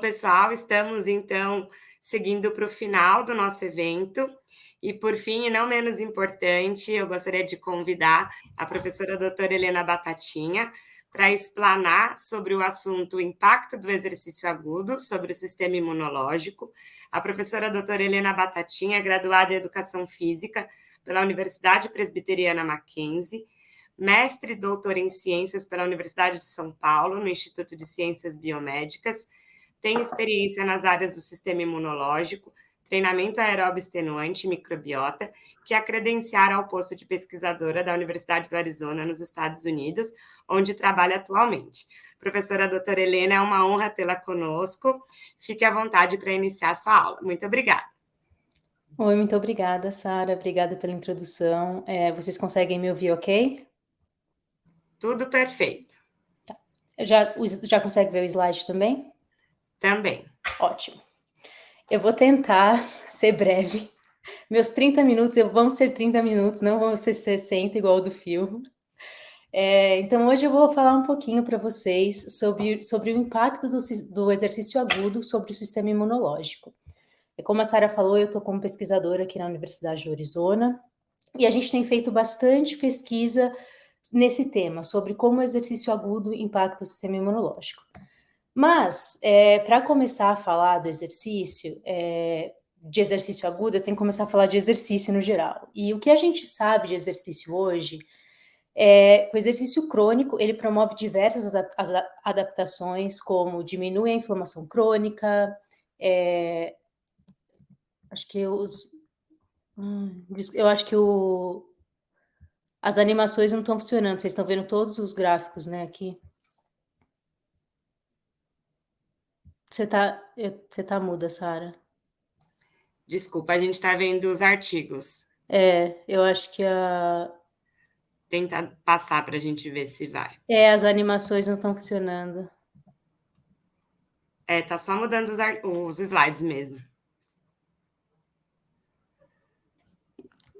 pessoal, estamos então seguindo para o final do nosso evento. E por fim, e não menos importante, eu gostaria de convidar a professora doutora Helena Batatinha para explanar sobre o assunto o impacto do exercício agudo sobre o sistema imunológico. A professora doutora Helena Batatinha é graduada em Educação Física pela Universidade Presbiteriana Mackenzie, mestre e doutora em Ciências pela Universidade de São Paulo, no Instituto de Ciências Biomédicas, tem experiência nas áreas do sistema imunológico, treinamento aeróbio extenuante e microbiota, que a credenciaram ao posto de pesquisadora da Universidade do Arizona, nos Estados Unidos, onde trabalha atualmente. Professora doutora Helena, é uma honra tê-la conosco. Fique à vontade para iniciar a sua aula. Muito obrigada. Oi, muito obrigada, Sara. Obrigada pela introdução. Vocês conseguem me ouvir, ok? Tudo perfeito. Tá. Já consegue ver o slide também? Também. Ótimo. Eu vou tentar ser breve. Meus 30 minutos vão ser 30 minutos, não vão ser 60 igual o do filme. Então, hoje eu vou falar um pouquinho para vocês sobre o impacto do exercício agudo sobre o sistema imunológico. Como a Sara falou, eu estou como pesquisadora aqui na Universidade do Arizona, e a gente tem feito bastante pesquisa nesse tema, sobre como o exercício agudo impacta o sistema imunológico. Mas, para começar a falar do exercício, de exercício agudo, eu tenho que começar a falar de exercício no geral. E o que a gente sabe de exercício hoje que o exercício crônico, ele promove diversas adaptações, como diminui a inflamação crônica, acho que eu acho que as animações não estão funcionando, vocês estão vendo todos os gráficos, né, aqui? Você tá muda, Sara. Desculpa, a gente está vendo os artigos. Eu acho que Tenta passar para a gente ver se vai. as animações não estão funcionando. Tá só mudando os slides mesmo.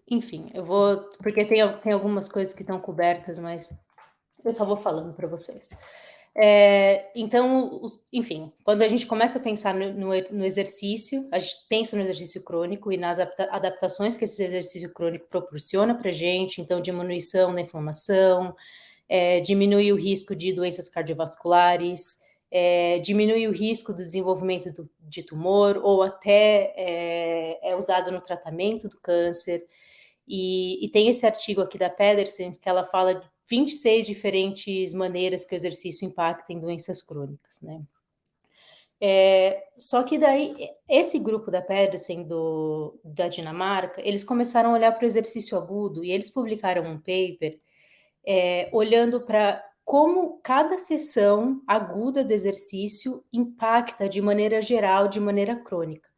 Enfim, porque tem algumas coisas que estão cobertas, mas eu só vou falando para vocês. Então, enfim, quando a gente começa a pensar no exercício, a gente pensa no exercício crônico e nas adaptações que esse exercício crônico proporciona para a gente, então diminuição da inflamação, diminui o risco de doenças cardiovasculares, diminui o risco do desenvolvimento de tumor, ou até é usado no tratamento do câncer. E tem esse artigo aqui da Pedersen, que ela fala de 26 diferentes maneiras que o exercício impacta em doenças crônicas, né? Só que daí, esse grupo da Pedersen da Dinamarca, eles começaram a olhar para o exercício agudo e eles publicaram um paper olhando para como cada sessão aguda do exercício impacta de maneira geral, de maneira crônica.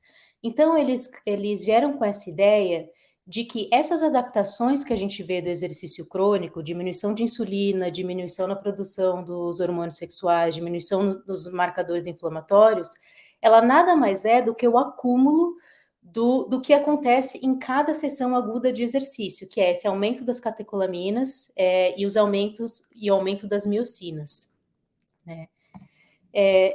Então, eles vieram com essa ideia de que essas adaptações que a gente vê do exercício crônico, diminuição de insulina, diminuição na produção dos hormônios sexuais, diminuição dos marcadores inflamatórios, ela nada mais é do que o acúmulo do que acontece em cada sessão aguda de exercício, que é esse aumento das catecolaminas e o aumento das miocinas, né?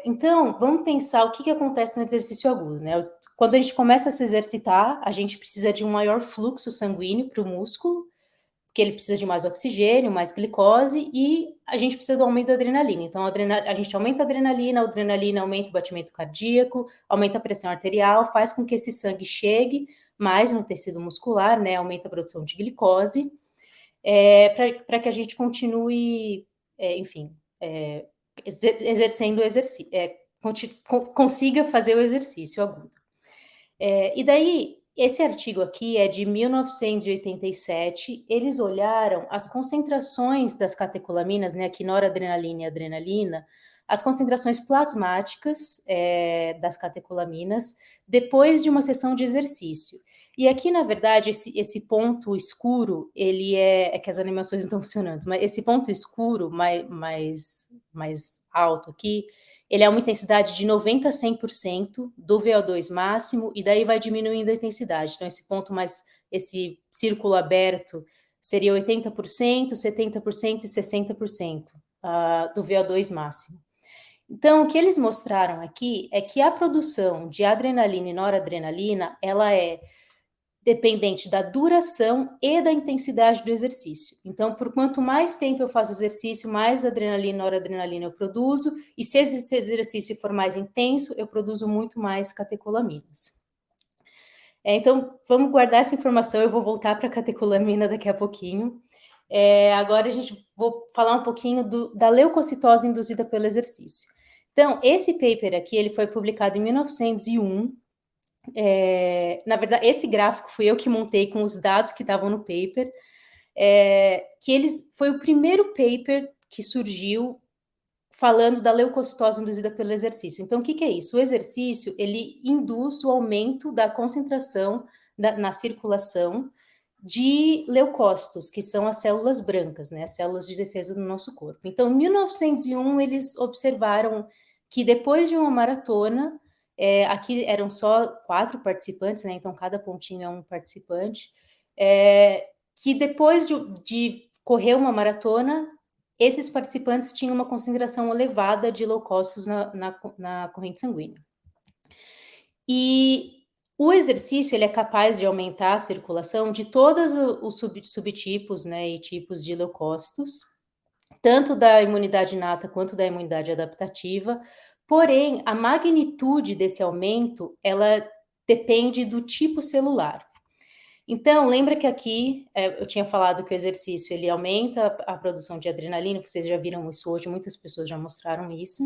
Então, vamos pensar o que acontece no exercício agudo, né? Quando a gente começa a se exercitar, a gente precisa de um maior fluxo sanguíneo para o músculo, porque ele precisa de mais oxigênio, mais glicose, e a gente precisa do aumento da adrenalina. Então, a gente aumenta a adrenalina aumenta o batimento cardíaco, aumenta a pressão arterial, faz com que esse sangue chegue mais no tecido muscular, né? Aumenta a produção de glicose, para que a gente continue, enfim, exercendo o exercício, consiga fazer o exercício agudo. E daí, esse artigo aqui é de 1987, eles olharam as concentrações das catecolaminas, né, aqui noradrenalina e adrenalina, as concentrações plasmáticas das catecolaminas depois de uma sessão de exercício. E aqui, na verdade, esse ponto escuro, ele é que as animações não estão funcionando, mas esse ponto escuro mais alto aqui, ele é uma intensidade de 90% a 100% do VO2 máximo, e daí vai diminuindo a intensidade. Então, esse círculo aberto seria 80%, 70% e 60% do VO2 máximo. Então, o que eles mostraram aqui é que a produção de adrenalina e noradrenalina, ela é dependente da duração e da intensidade do exercício. Então, por quanto mais tempo eu faço exercício, mais adrenalina e noradrenalina eu produzo, e se esse exercício for mais intenso, eu produzo muito mais catecolaminas. Então, vamos guardar essa informação, eu vou voltar para a catecolamina daqui a pouquinho. Agora vou falar um pouquinho da leucocitose induzida pelo exercício. Então, esse paper aqui, ele foi publicado em 1901, na verdade, esse gráfico fui eu que montei com os dados que estavam no paper, foi o primeiro paper que surgiu falando da leucocitose induzida pelo exercício. Então, o que é isso? O exercício, ele induz o aumento da concentração na circulação de leucócitos, que são as células brancas, né, as células de defesa do nosso corpo. Então, em 1901, eles observaram que depois de uma maratona, aqui eram só 4 participantes, né, então cada pontinho é um participante, que depois de correr uma maratona, esses participantes tinham uma concentração elevada de leucócitos na corrente sanguínea. E o exercício, ele é capaz de aumentar a circulação de todos os subtipos, né, e tipos de leucócitos, tanto da imunidade inata quanto da imunidade adaptativa, porém, a magnitude desse aumento, ela depende do tipo celular. Então, lembra que aqui eu tinha falado que o exercício, ele aumenta a produção de adrenalina, vocês já viram isso hoje, muitas pessoas já mostraram isso.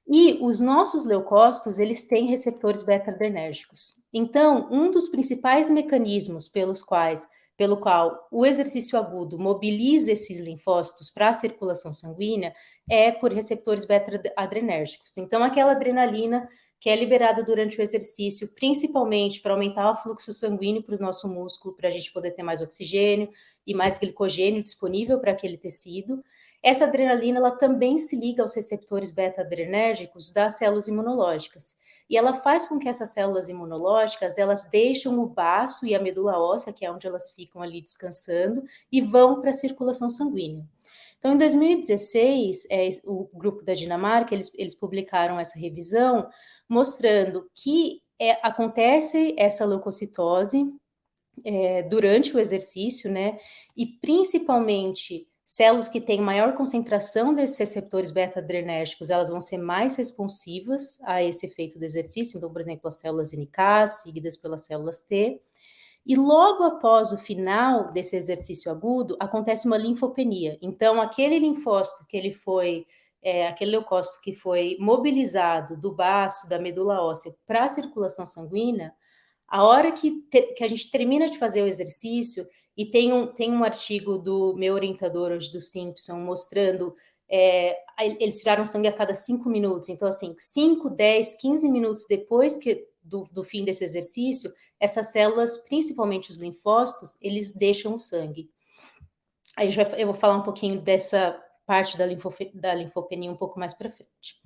E os nossos leucócitos, eles têm receptores beta-adrenérgicos. Então, um dos principais mecanismos pelo qual o exercício agudo mobiliza esses linfócitos para a circulação sanguínea é por receptores beta-adrenérgicos. Então, aquela adrenalina que é liberada durante o exercício, principalmente para aumentar o fluxo sanguíneo para o nosso músculo, para a gente poder ter mais oxigênio e mais glicogênio disponível para aquele tecido. Essa adrenalina, ela também se liga aos receptores beta-adrenérgicos das células imunológicas. E ela faz com que essas células imunológicas, elas deixam o baço e a medula óssea, que é onde elas ficam ali descansando, e vão para a circulação sanguínea. Então, em 2016, o grupo da Dinamarca, eles publicaram essa revisão, mostrando que acontece essa leucocitose durante o exercício, né? E principalmente células que têm maior concentração desses receptores beta-adrenérgicos, elas vão ser mais responsivas a esse efeito do exercício. Então, por exemplo, as células NK, seguidas pelas células T. E logo após o final desse exercício agudo, acontece uma linfopenia. Então, aquele linfócito que ele foi, aquele leucócito que foi mobilizado do baço, da medula óssea para a circulação sanguínea, a hora que a gente termina de fazer o exercício, e tem um artigo do meu orientador hoje, do Simpson, mostrando, eles tiraram sangue a cada 5 minutos, então assim, 5, 10, 15 minutos depois do fim desse exercício, essas células, principalmente os linfócitos, eles deixam o sangue. Eu vou falar um pouquinho dessa parte da linfopenia um pouco mais para frente.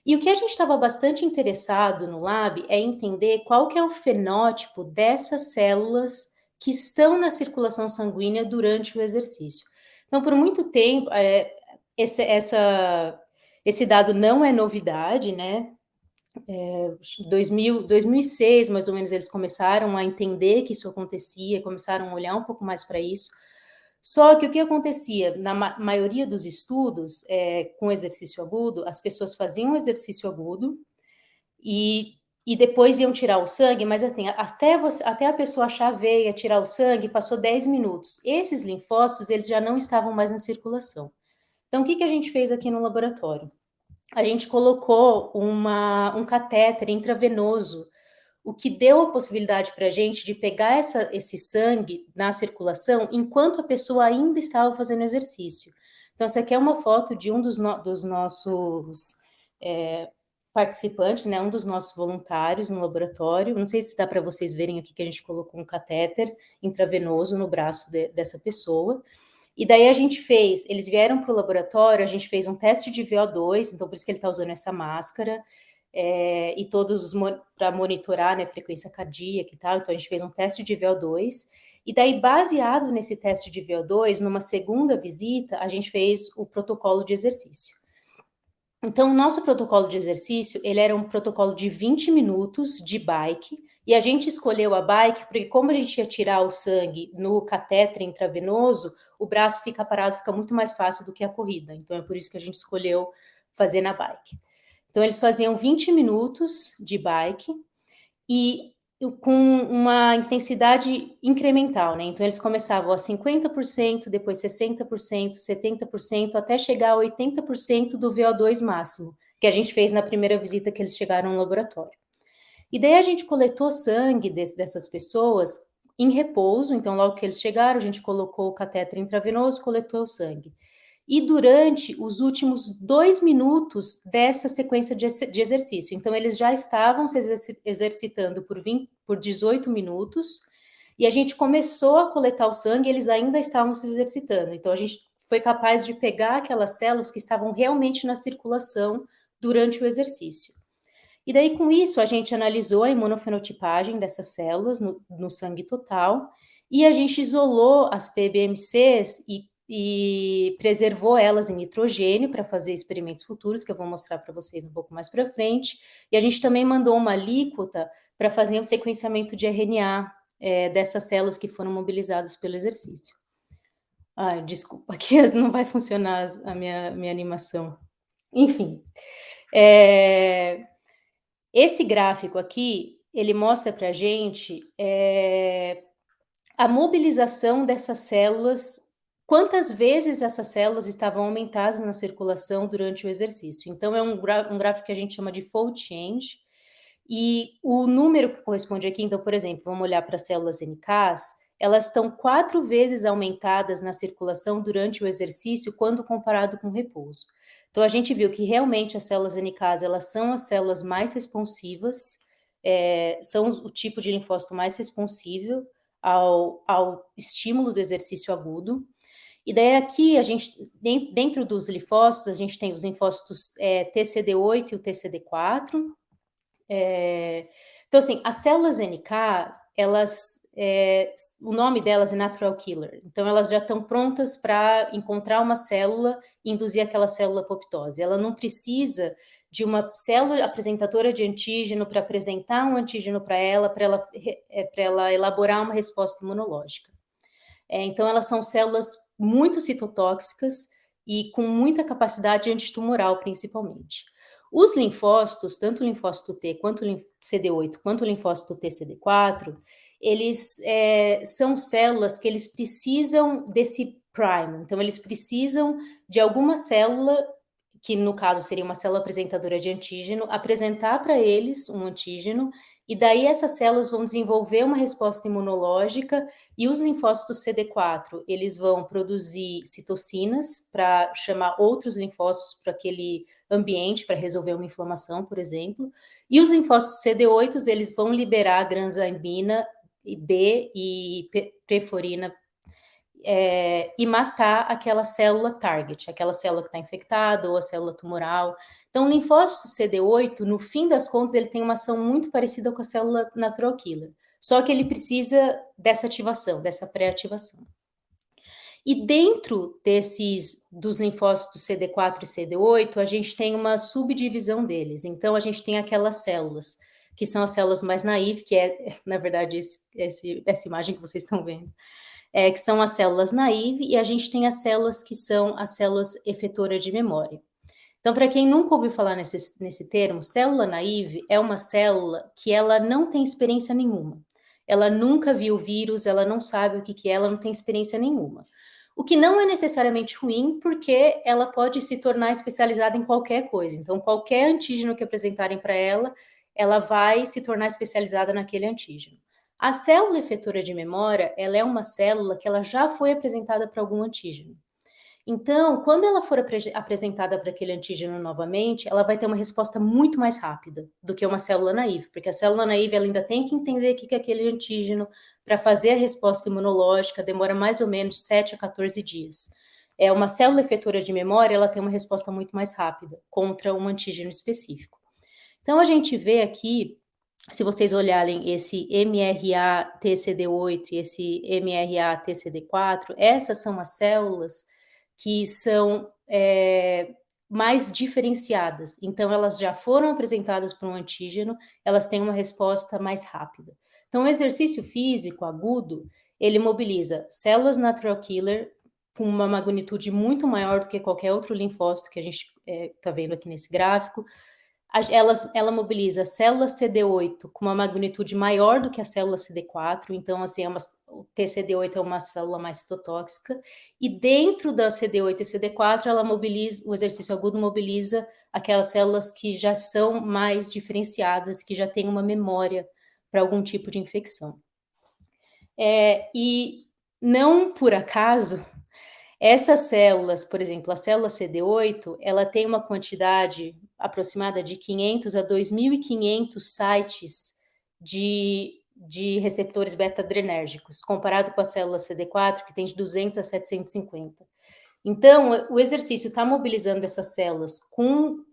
E o que a gente estava bastante interessado no lab é entender qual que é o fenótipo dessas células que estão na circulação sanguínea durante o exercício. Então, por muito tempo, esse dado não é novidade, né? 2006, mais ou menos, eles começaram a entender que isso acontecia, começaram a olhar um pouco mais para isso. Só que o que acontecia na maioria dos estudos com exercício agudo, as pessoas faziam um exercício agudo e depois iam tirar o sangue, mas assim, até a pessoa achar a veia, tirar o sangue, passou 10 minutos. Esses linfócitos, eles já não estavam mais na circulação. Então, o que a gente fez aqui no laboratório? A gente colocou um catéter intravenoso, o que deu a possibilidade para a gente de pegar esse sangue na circulação enquanto a pessoa ainda estava fazendo exercício. Então, essa aqui é uma foto de um dos nossos participantes, né, um dos nossos voluntários no laboratório. Não sei se dá para vocês verem aqui que a gente colocou um catéter intravenoso no braço dessa pessoa. E daí eles vieram para o laboratório, a gente fez um teste de VO2, então por isso que ele está usando essa máscara, e todos para monitorar, né, frequência cardíaca e tal. Então a gente fez um teste de VO2, e daí baseado nesse teste de VO2, numa segunda visita, a gente fez o protocolo de exercício. Então, o nosso protocolo de exercício, ele era um protocolo de 20 minutos de bike, e a gente escolheu a bike porque como a gente ia tirar o sangue no catéter intravenoso, o braço fica parado, fica muito mais fácil do que a corrida. Então, é por isso que a gente escolheu fazer na bike. Então, eles faziam 20 minutos de bike e com uma intensidade incremental, né? Então, eles começavam a 50%, depois 60%, 70%, até chegar a 80% do VO2 máximo, que a gente fez na primeira visita que eles chegaram no laboratório. E daí a gente coletou sangue dessas pessoas em repouso, então logo que eles chegaram, a gente colocou o catéter intravenoso, coletou o sangue. E durante os últimos 2 minutos dessa sequência de exercício. Então, eles já estavam se exercitando por 18 minutos, e a gente começou a coletar o sangue, e eles ainda estavam se exercitando. Então, a gente foi capaz de pegar aquelas células que estavam realmente na circulação durante o exercício. E daí, com isso, a gente analisou a imunofenotipagem dessas células no sangue total, e a gente isolou as PBMCs e preservou elas em nitrogênio para fazer experimentos futuros, que eu vou mostrar para vocês um pouco mais para frente. E a gente também mandou uma alíquota para fazer um sequenciamento de RNA dessas células que foram mobilizadas pelo exercício. Ai, desculpa, aqui não vai funcionar a minha animação. Enfim, esse gráfico aqui, ele mostra para a gente a mobilização dessas células, quantas vezes essas células estavam aumentadas na circulação durante o exercício. Então, é um gráfico que a gente chama de fold change, e o número que corresponde aqui, então, por exemplo, vamos olhar para as células NKs, elas estão 4 vezes aumentadas na circulação durante o exercício quando comparado com o repouso. Então, a gente viu que realmente as células NKs, elas são as células mais responsivas, são o tipo de linfócito mais responsível ao estímulo do exercício agudo. E daí aqui, a gente, dentro dos linfócitos, a gente tem os linfócitos TCD8 e o TCD4. Então, assim, as células NK, o nome delas é natural killer. Então, elas já estão prontas para encontrar uma célula e induzir aquela célula à apoptose. Ela não precisa de uma célula apresentadora de antígeno para apresentar um antígeno para ela elaborar uma resposta imunológica. Então, elas são células muito citotóxicas e com muita capacidade antitumoral, principalmente. Os linfócitos, tanto o linfócito T quanto o CD8, quanto o linfócito TCD4, eles são células que eles precisam desse prime. Então, eles precisam de alguma célula, que no caso seria uma célula apresentadora de antígeno, apresentar para eles um antígeno, e daí essas células vão desenvolver uma resposta imunológica, e os linfócitos CD4, eles vão produzir citocinas para chamar outros linfócitos para aquele ambiente, para resolver uma inflamação, por exemplo, e os linfócitos CD8, eles vão liberar granzamina B e perforina e matar aquela célula target, aquela célula que está infectada ou a célula tumoral. Então, o linfócito CD8, no fim das contas, ele tem uma ação muito parecida com a célula natural killer, só que ele precisa dessa ativação, dessa pré-ativação. E dentro dos linfócitos CD4 e CD8, a gente tem uma subdivisão deles. Então, a gente tem aquelas células, que são as células mais naive, que na verdade, essa imagem que vocês estão vendo, que são as células naive, e a gente tem as células que são as células efetoras de memória. Então, para quem nunca ouviu falar nesse termo, célula naive é uma célula que ela não tem experiência nenhuma. Ela nunca viu vírus, ela não sabe o que é, ela não tem experiência nenhuma. O que não é necessariamente ruim, porque ela pode se tornar especializada em qualquer coisa. Então, qualquer antígeno que apresentarem para ela, ela vai se tornar especializada naquele antígeno. A célula efetora de memória, ela é uma célula que ela já foi apresentada para algum antígeno. Então, quando ela for apresentada para aquele antígeno novamente, ela vai ter uma resposta muito mais rápida do que uma célula naive, porque a célula naive ela ainda tem que entender o que é aquele antígeno para fazer a resposta imunológica, demora mais ou menos 7 a 14 dias. Uma célula efetora de memória, ela tem uma resposta muito mais rápida contra um antígeno específico. Então, a gente vê aqui, se vocês olharem esse MRA-TCD8 e esse MRA-TCD4, essas são as células que são mais diferenciadas. Então, elas já foram apresentadas para um antígeno, elas têm uma resposta mais rápida. Então, o exercício físico agudo, ele mobiliza células natural killer com uma magnitude muito maior do que qualquer outro linfócito que a gente está vendo aqui nesse gráfico. Ela mobiliza células CD8 com uma magnitude maior do que a célula CD4, então, assim, o TCD8 é uma célula mais citotóxica, e dentro da CD8 e CD4, o exercício agudo mobiliza aquelas células que já são mais diferenciadas, que já têm uma memória para algum tipo de infecção. E não por acaso, essas células, por exemplo, a célula CD8, ela tem uma quantidade aproximada de 500 a 2.500 sites de receptores beta-adrenérgicos, comparado com a célula CD4, que tem de 200 a 750. Então, o exercício está mobilizando essas células com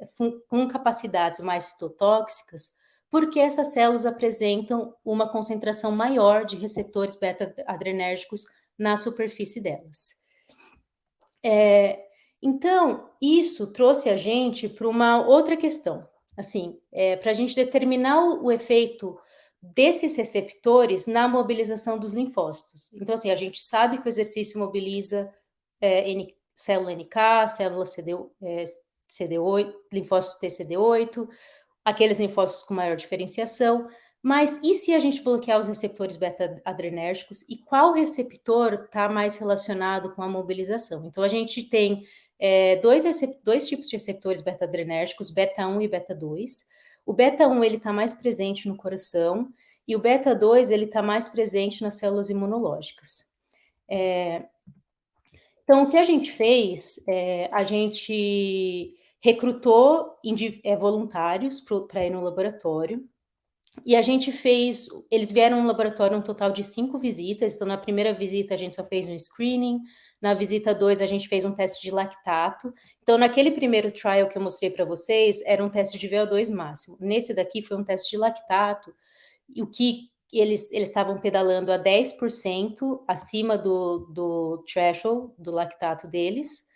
capacidades mais citotóxicas, porque essas células apresentam uma concentração maior de receptores beta-adrenérgicos na superfície delas. Então, isso trouxe a gente para uma outra questão. Assim, para a gente determinar o efeito desses receptores na mobilização dos linfócitos. Então, assim, a gente sabe que o exercício mobiliza célula NK, célula CD8, linfócitos TCD8, aqueles linfócitos com maior diferenciação. Mas e se a gente bloquear os receptores beta-adrenérgicos e qual receptor está mais relacionado com a mobilização? Então, a gente tem dois tipos de receptores beta-adrenérgicos, beta-1 e beta-2. O beta-1 ele está mais presente no coração e o beta-2 ele está mais presente nas células imunológicas. Então, o que a gente fez, a gente recrutou voluntários para ir no laboratório. E a gente eles vieram no laboratório um total de 5 visitas, então na primeira visita a gente só fez um screening, na visita 2 a gente fez um teste de lactato, então naquele primeiro trial que eu mostrei para vocês, era um teste de VO2 máximo, nesse daqui foi um teste de lactato, e o que eles estavam pedalando a 10% acima do threshold, do lactato deles,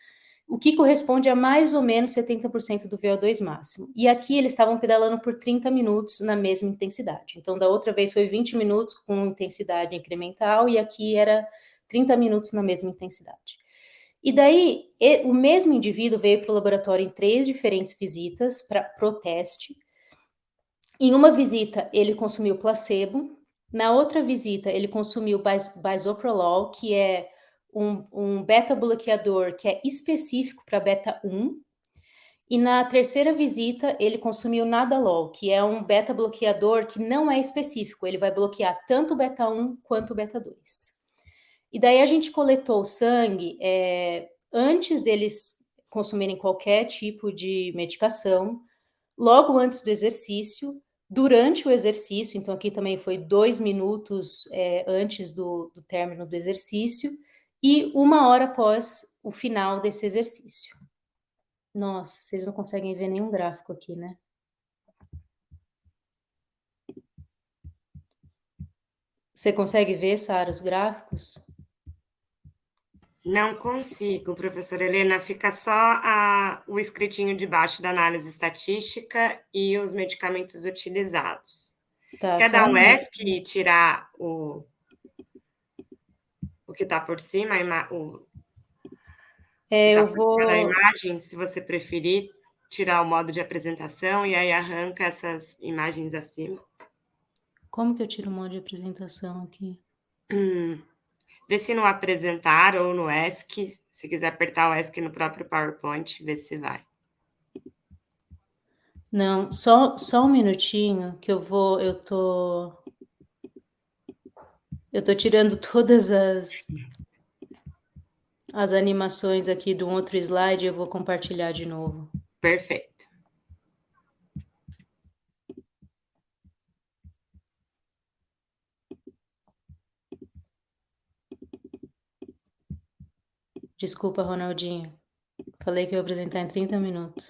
o que corresponde a mais ou menos 70% do VO2 máximo. E aqui eles estavam pedalando por 30 minutos na mesma intensidade. Então, da outra vez foi 20 minutos com intensidade incremental e aqui era 30 minutos na mesma intensidade. E daí, o mesmo indivíduo veio para o laboratório em 3 diferentes visitas para o teste. Em uma visita, ele consumiu placebo. Na outra visita, ele consumiu bisoprolol, que é um beta-bloqueador que é específico para beta-1. E na terceira visita, ele consumiu nadolol, que é um beta-bloqueador que não é específico. Ele vai bloquear tanto o beta-1 quanto o beta-2. E daí a gente coletou o sangue antes deles consumirem qualquer tipo de medicação, logo antes do exercício, durante o exercício, então aqui também foi 2 minutos antes do término do exercício, e 1 hora após o final desse exercício. Nossa, vocês não conseguem ver nenhum gráfico aqui, né? Você consegue ver, Sara, os gráficos? Não consigo, professora Helena, fica só o escritinho debaixo da análise estatística e os medicamentos utilizados. Tá, Quer só dar um ESC e tirar o que está por cima, eu vou... da imagem, se você preferir, tirar o modo de apresentação e aí arranca essas imagens acima. Como que eu tiro o modo de apresentação aqui? Vê se no apresentar ou no ESC, se quiser apertar o ESC no próprio PowerPoint, vê se vai. Não, só um minutinho que eu tô tirando todas as animações aqui de um outro slide e eu vou compartilhar de novo. Perfeito. Desculpa, Ronaldinho. Falei que eu ia apresentar em 30 minutos.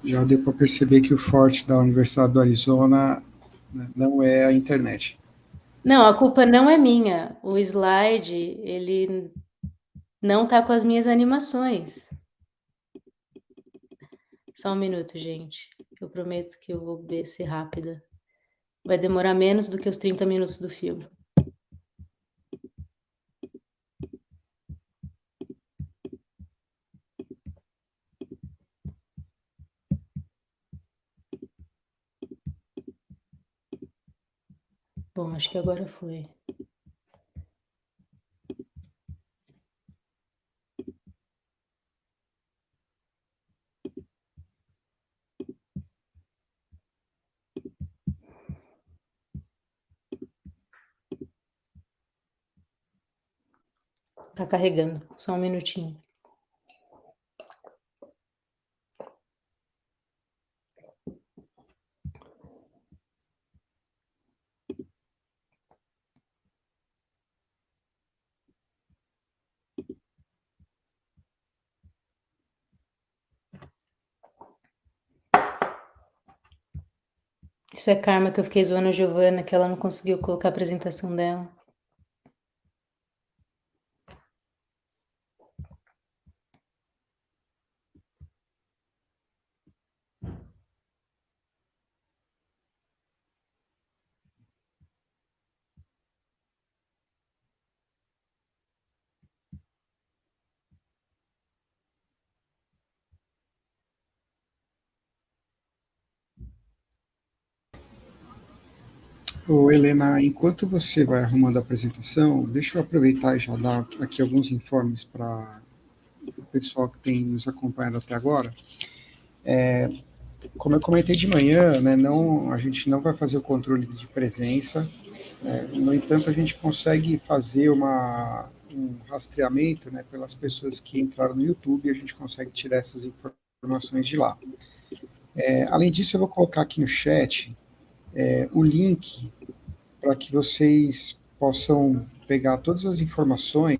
Já deu para perceber que o forte da Universidade do Arizona não é a internet. Não, a culpa não é minha. O slide, ele não tá com as minhas animações. Só um minuto, gente. Eu prometo que eu vou ser rápida. Vai demorar menos do que os 30 minutos do filme. Bom, acho que agora foi. Tá carregando, só um minutinho. Isso é karma que eu fiquei zoando a Giovana, que ela não conseguiu colocar a apresentação dela. Ô, Helena, enquanto você vai arrumando a apresentação, deixa eu aproveitar e já dar aqui alguns informes para o pessoal que tem nos acompanhado até agora. Como eu comentei de manhã, né, a gente não vai fazer o controle de presença, né, no entanto, a gente consegue fazer um rastreamento, né, pelas pessoas que entraram no YouTube, e a gente consegue tirar essas informações de lá. Além disso, eu vou colocar aqui no chat o link para que vocês possam pegar todas as informações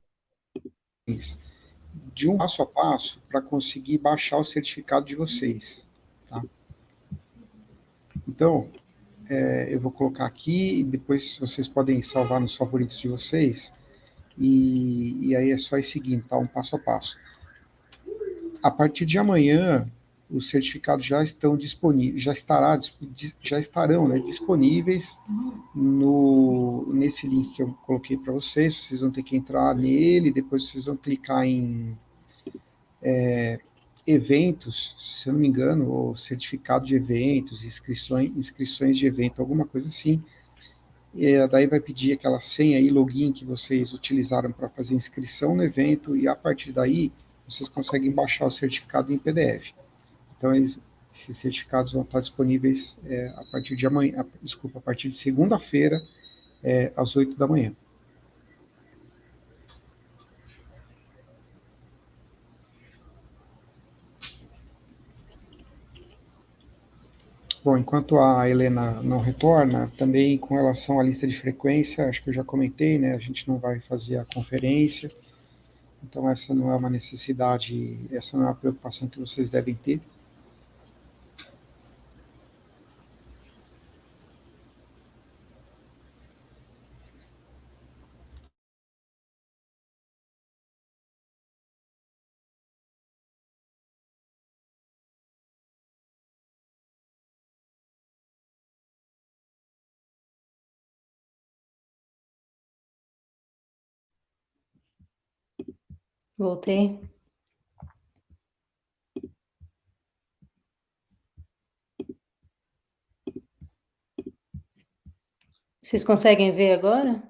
de um passo a passo para conseguir baixar o certificado de vocês. Tá? Então, eu vou colocar aqui e depois vocês podem salvar nos favoritos de vocês. E aí é só ir seguindo, tá? Um passo a passo. A partir de amanhã, os certificados já estão disponíveis, já estarão, né, disponíveis nesse link que eu coloquei para vocês. Vocês vão ter que entrar nele, depois vocês vão clicar em eventos, se eu não me engano, ou certificado de eventos, inscrições de evento, alguma coisa assim. E daí vai pedir aquela senha e login que vocês utilizaram para fazer inscrição no evento, e a partir daí vocês conseguem baixar o certificado em PDF. Então, esses certificados vão estar disponíveis a partir de amanhã, desculpa, a partir de segunda-feira, às 8 da manhã. Bom, enquanto a Helena não retorna, também com relação à lista de frequência, acho que eu já comentei, né? A gente não vai fazer a conferência, então essa não é uma necessidade, essa não é uma preocupação que vocês devem ter. Voltei. Vocês conseguem ver agora?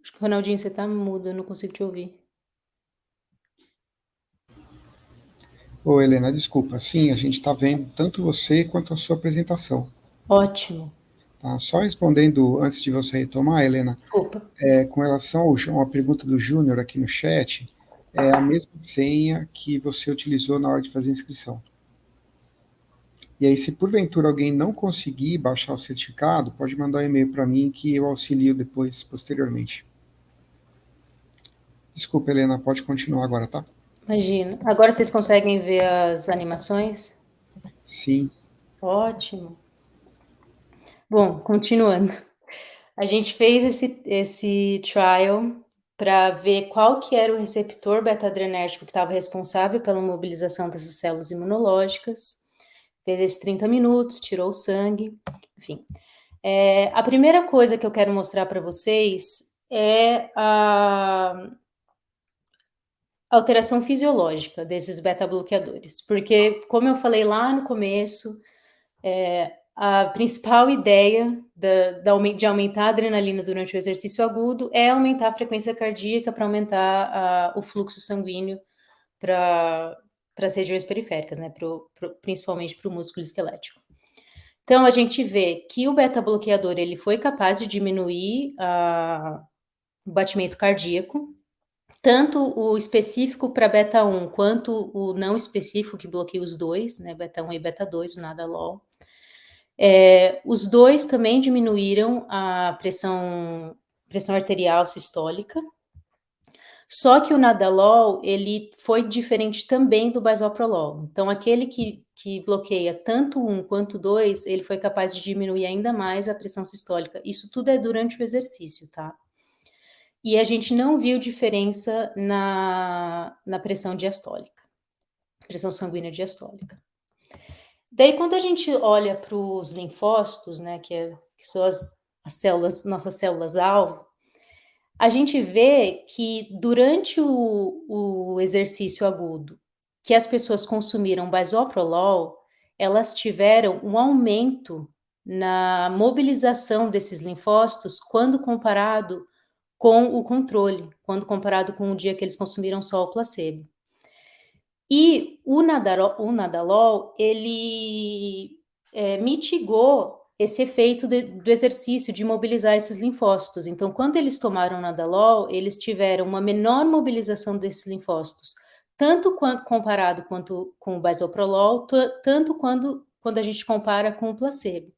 Acho que, Ronaldinho, você tá mudo, eu não consigo te ouvir. Ô, Helena, desculpa, sim, a gente está vendo tanto você quanto a sua apresentação. Ótimo. Tá? Só respondendo antes de você retomar, Helena, Desculpa. com relação a uma pergunta do Júnior aqui no chat, é a mesma senha que você utilizou na hora de fazer a inscrição. E aí, se porventura alguém não conseguir baixar o certificado, pode mandar um e-mail para mim que eu auxilio depois, posteriormente. Desculpa, Helena, pode continuar agora, tá? Imagina. Agora vocês conseguem ver as animações? Sim. Ótimo. Bom, continuando. A gente fez esse trial para ver qual que era o receptor beta-adrenérgico que estava responsável pela mobilização dessas células imunológicas. Fez esses 30 minutos, tirou o sangue, enfim. A primeira coisa que eu quero mostrar para vocês é a alteração fisiológica desses beta-bloqueadores, porque, como eu falei lá no começo, a principal ideia de aumentar a adrenalina durante o exercício agudo é aumentar a frequência cardíaca para aumentar o fluxo sanguíneo para as regiões periféricas, né, principalmente para o músculo esquelético. Então, a gente vê que o beta-bloqueador ele foi capaz de diminuir o batimento cardíaco, tanto o específico para beta-1 quanto o não específico, que bloqueia os dois, né, beta-1 e beta-2, o Nadolol. Os dois também diminuíram a pressão arterial sistólica, só que o Nadolol, ele foi diferente também do Bisoprolol. Então, aquele que bloqueia tanto um quanto dois, ele foi capaz de diminuir ainda mais a pressão sistólica. Isso tudo é durante o exercício, tá? E a gente não viu diferença na pressão diastólica, pressão sanguínea diastólica. Daí, quando a gente olha para os linfócitos, né, que são as células, nossas células-alvo, a gente vê que durante o exercício agudo, que as pessoas consumiram Bisoprolol, elas tiveram um aumento na mobilização desses linfócitos quando comparado com o controle, quando comparado com o dia que eles consumiram só o placebo. E o Nadolol, ele mitigou esse efeito do exercício de mobilizar esses linfócitos. Então, quando eles tomaram Nadolol, eles tiveram uma menor mobilização desses linfócitos, tanto comparado quanto com o Bisoprolol, tanto quando a gente compara com o placebo.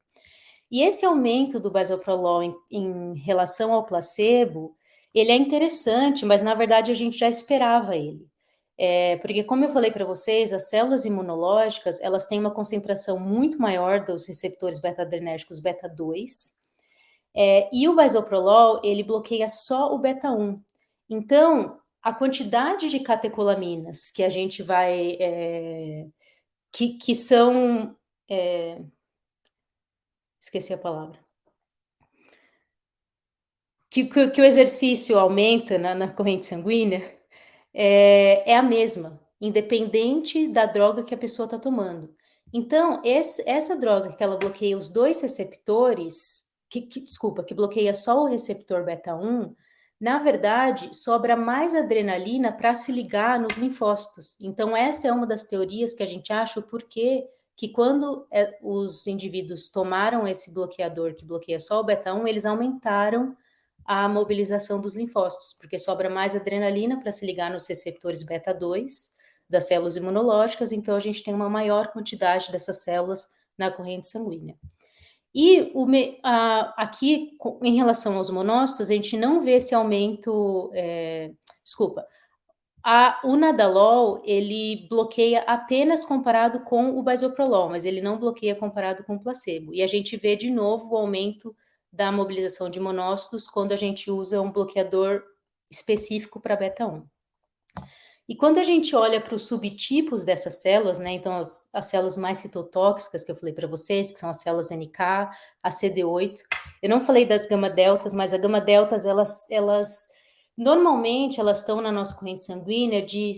E esse aumento do Bisoprolol em relação ao placebo, ele é interessante, mas na verdade a gente já esperava ele. Porque, como eu falei para vocês, as células imunológicas, elas têm uma concentração muito maior dos receptores beta-adrenérgicos beta-2, e o Bisoprolol, ele bloqueia só o beta-1. Então, a quantidade de catecolaminas que a gente vai... que são... esqueci a palavra. Que o exercício aumenta na corrente sanguínea, é a mesma, independente da droga que a pessoa está tomando. Então, essa droga que ela bloqueia os dois receptores, que bloqueia só o receptor beta-1, na verdade, sobra mais adrenalina para se ligar nos linfócitos. Então, essa é uma das teorias que a gente acha o porquê que quando os indivíduos tomaram esse bloqueador que bloqueia só o beta-1, eles aumentaram a mobilização dos linfócitos, porque sobra mais adrenalina para se ligar nos receptores beta-2 das células imunológicas, então a gente tem uma maior quantidade dessas células na corrente sanguínea. E aqui, em relação aos monócitos, a gente não vê esse aumento... o Nadolol, ele bloqueia apenas comparado com o Bisoprolol, mas ele não bloqueia comparado com o placebo. E a gente vê de novo o aumento da mobilização de monócitos quando a gente usa um bloqueador específico para beta-1. E quando a gente olha para os subtipos dessas células, né, então as células mais citotóxicas que eu falei para vocês, que são as células NK, a CD8, eu não falei das gama-deltas, mas as gama-deltas, elas normalmente elas estão na nossa corrente sanguínea de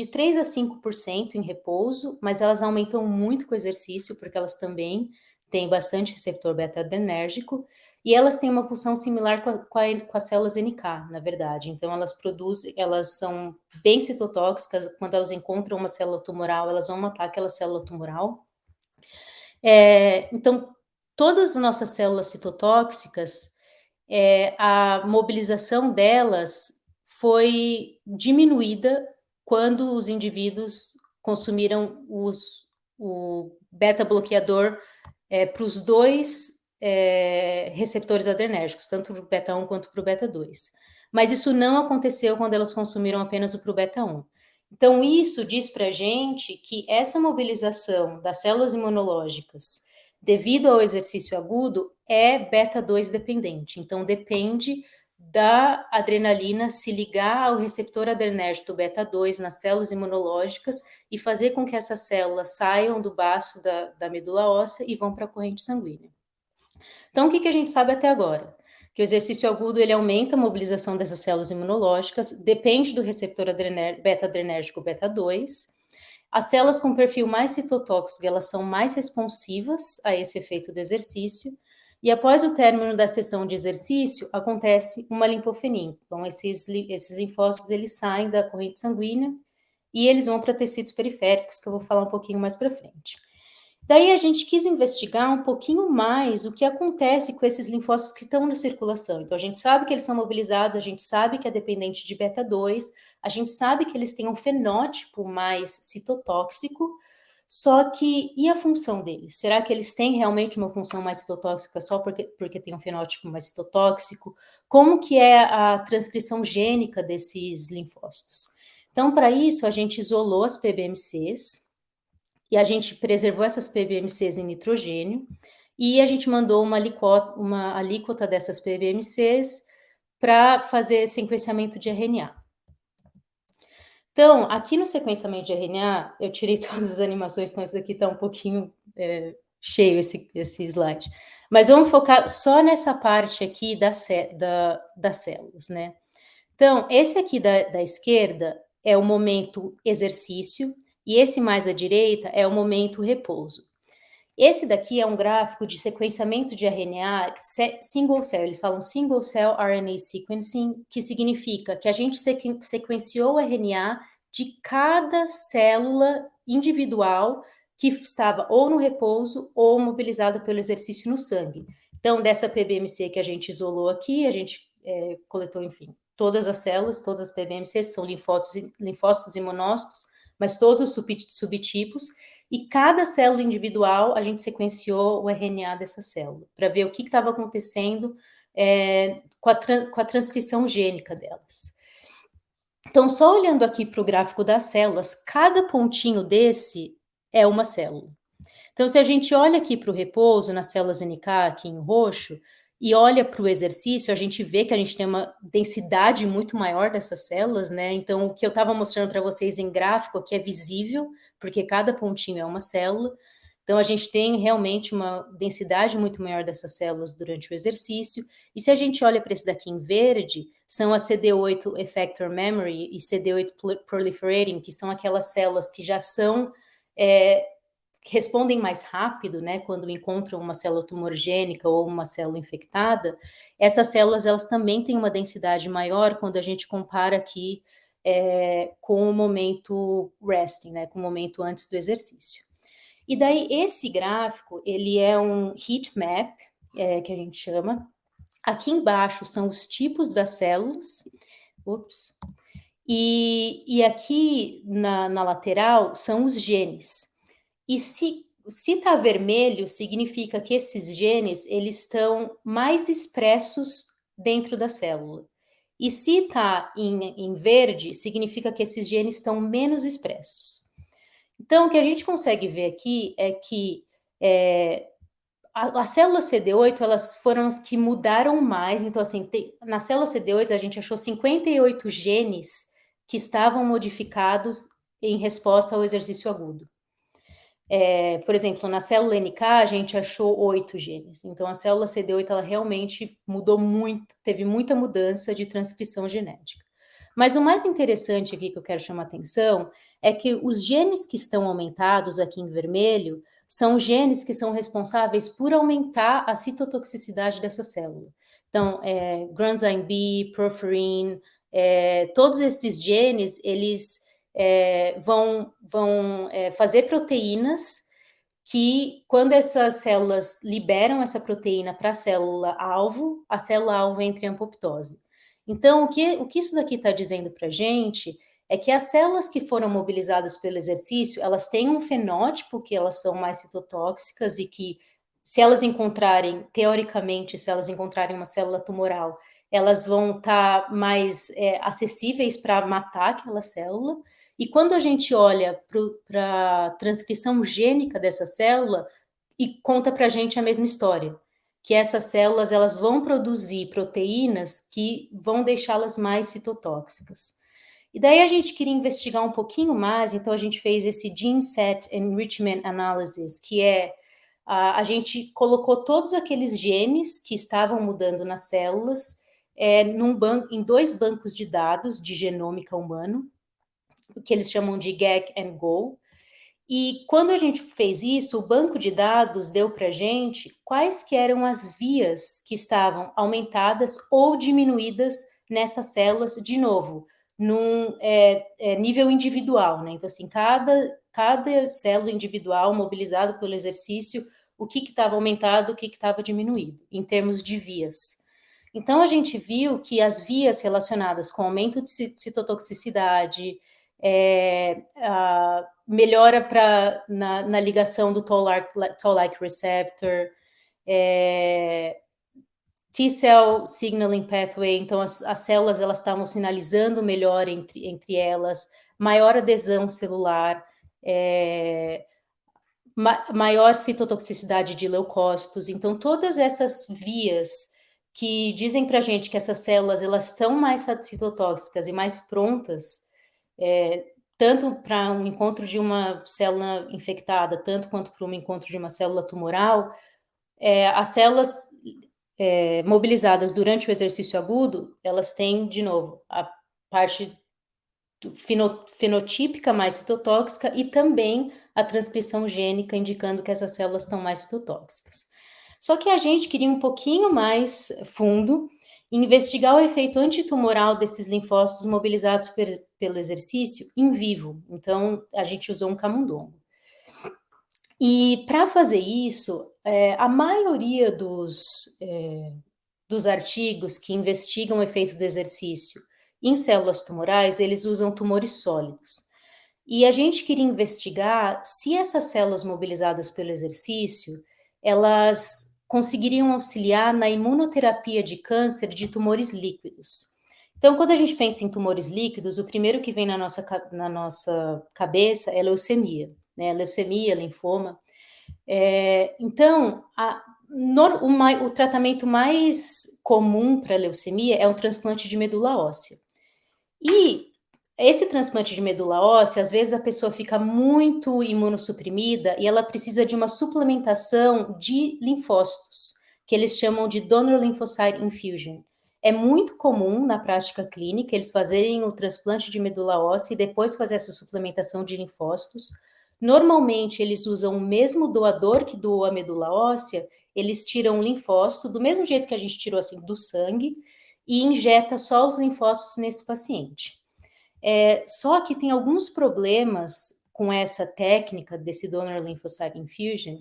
3 a 5% em repouso, mas elas aumentam muito com o exercício, porque elas também têm bastante receptor beta-adrenérgico, e elas têm uma função similar com as células NK, na verdade. Então, elas são bem citotóxicas. Quando elas encontram uma célula tumoral, elas vão matar aquela célula tumoral. Então, todas as nossas células citotóxicas, a mobilização delas foi diminuída quando os indivíduos consumiram o beta-bloqueador para os dois receptores adrenérgicos, tanto para o beta-1 quanto para o beta-2. Mas isso não aconteceu quando elas consumiram apenas o pro beta-1. Então, isso diz para a gente que essa mobilização das células imunológicas devido ao exercício agudo, é beta-2 dependente. Então, depende da adrenalina se ligar ao receptor adrenérgico beta-2 nas células imunológicas e fazer com que essas células saiam do baço da medula óssea e vão para a corrente sanguínea. Então, o que a gente sabe até agora? Que o exercício agudo ele aumenta a mobilização dessas células imunológicas, depende do receptor beta-adrenérgico beta-2. As células com perfil mais citotóxico, elas são mais responsivas a esse efeito do exercício, e após o término da sessão de exercício, acontece uma linfofenia. Então, esses linfócitos, eles saem da corrente sanguínea e eles vão para tecidos periféricos, que eu vou falar um pouquinho mais para frente. Daí a gente quis investigar um pouquinho mais o que acontece com esses linfócitos que estão na circulação. Então, a gente sabe que eles são mobilizados, a gente sabe que é dependente de beta-2, a gente sabe que eles têm um fenótipo mais citotóxico, só que, e a função deles? Será que eles têm realmente uma função mais citotóxica só porque tem um fenótipo mais citotóxico? Como que é a transcrição gênica desses linfócitos? Então, para isso, a gente isolou as PBMCs, e a gente preservou essas PBMCs em nitrogênio, e a gente mandou uma alíquota dessas PBMCs para fazer sequenciamento de RNA. Então, aqui no sequenciamento de RNA, eu tirei todas as animações, então isso daqui está um pouquinho cheio, esse slide. Mas vamos focar só nessa parte aqui das células, né? Então, esse aqui da esquerda é o momento exercício, e esse mais à direita é o momento repouso. Esse daqui é um gráfico de sequenciamento de RNA single cell, eles falam single cell RNA sequencing, que significa que a gente sequenciou o RNA de cada célula individual que estava ou no repouso ou mobilizada pelo exercício no sangue. Então, dessa PBMC que a gente isolou aqui, a gente coletou, enfim, todas as células, todas as PBMCs são linfócitos e monócitos, mas todos os subtipos, e cada célula individual a gente sequenciou o RNA dessa célula, para ver o que estava acontecendo com a transcrição gênica delas. Então, só olhando aqui para o gráfico das células, cada pontinho desse é uma célula. Então, se a gente olha aqui para o repouso, nas células NK, aqui em roxo, e olha para o exercício, a gente vê que a gente tem uma densidade muito maior dessas células, né? Então, o que eu estava mostrando para vocês em gráfico aqui é visível, porque cada pontinho é uma célula. Então, a gente tem realmente uma densidade muito maior dessas células durante o exercício. E se a gente olha para esse daqui em verde, são as CD8 effector memory e CD8 proliferating, que são aquelas células que já são... respondem mais rápido, né, quando encontram uma célula tumorigênica ou uma célula infectada. Essas células, elas também têm uma densidade maior quando a gente compara aqui com o momento resting, né, com o momento antes do exercício. E daí, esse gráfico, ele é um heat map, que a gente chama. Aqui embaixo são os tipos das células, e aqui na lateral são os genes. E se está vermelho, significa que esses genes, eles estão mais expressos dentro da célula. E se está em verde, significa que esses genes estão menos expressos. Então, o que a gente consegue ver aqui é que as células CD8, elas foram as que mudaram mais. Então, assim, na célula CD8, a gente achou 58 genes que estavam modificados em resposta ao exercício agudo. Por exemplo, na célula NK, a gente achou 8 genes. Então, a célula CD8, ela realmente mudou muito, teve muita mudança de transcrição genética. Mas o mais interessante aqui que eu quero chamar a atenção é que os genes que estão aumentados aqui em vermelho são genes que são responsáveis por aumentar a citotoxicidade dessa célula. Então, granzyme B, porphyrin, todos esses genes, eles vão fazer proteínas que, quando essas células liberam essa proteína para a célula-alvo entra em apoptose. Então, o que isso daqui está dizendo para a gente é que as células que foram mobilizadas pelo exercício, elas têm um fenótipo que elas são mais citotóxicas e que, se elas encontrarem, teoricamente, se elas encontrarem uma célula tumoral, elas vão estar mais acessíveis para matar aquela célula. E quando a gente olha para a transcrição gênica dessa célula, e conta para a gente a mesma história, que essas células elas vão produzir proteínas que vão deixá-las mais citotóxicas. E daí a gente queria investigar um pouquinho mais, então a gente fez esse Gene Set Enrichment Analysis, que é a gente colocou todos aqueles genes que estavam mudando nas células em 2 bancos de dados de genômica humano, que eles chamam de GAG and GO. E quando a gente fez isso, o banco de dados deu para a gente quais que eram as vias que estavam aumentadas ou diminuídas nessas células, de novo, num nível individual, né? Então, assim, cada célula individual mobilizada pelo exercício, o que estava aumentado, o que estava diminuído, em termos de vias. Então, a gente viu que as vias relacionadas com aumento de citotoxicidade, melhora na ligação do Toll-like receptor, T-cell signaling pathway, então as células elas estavam sinalizando melhor entre elas, maior adesão celular, maior citotoxicidade de leucócitos. Então, todas essas vias que dizem para a gente que essas células elas estão mais citotóxicas e mais prontas, tanto para um encontro de uma célula infectada, tanto quanto para um encontro de uma célula tumoral, as células mobilizadas durante o exercício agudo, elas têm, de novo, a parte fenotípica mais citotóxica e também a transcrição gênica indicando que essas células estão mais citotóxicas. Só que a gente queria um pouquinho mais fundo investigar o efeito antitumoral desses linfócitos mobilizados pelo exercício em vivo. Então, a gente usou um camundongo. E para fazer isso, a maioria dos artigos que investigam o efeito do exercício em células tumorais, eles usam tumores sólidos. E a gente queria investigar se essas células mobilizadas pelo exercício, elas conseguiriam auxiliar na imunoterapia de câncer de tumores líquidos. Então, quando a gente pensa em tumores líquidos, o primeiro que vem na nossa cabeça é leucemia, né? Leucemia, linfoma. Então, o tratamento mais comum para leucemia é um transplante de medula óssea. E esse transplante de medula óssea, às vezes a pessoa fica muito imunossuprimida e ela precisa de uma suplementação de linfócitos, que eles chamam de donor lymphocyte infusion. É muito comum na prática clínica eles fazerem o transplante de medula óssea e depois fazer essa suplementação de linfócitos. Normalmente eles usam o mesmo doador que doou a medula óssea, eles tiram o linfócito, do mesmo jeito que a gente tirou assim do sangue, e injeta só os linfócitos nesse paciente. Só que tem alguns problemas com essa técnica desse donor lymphocyte infusion,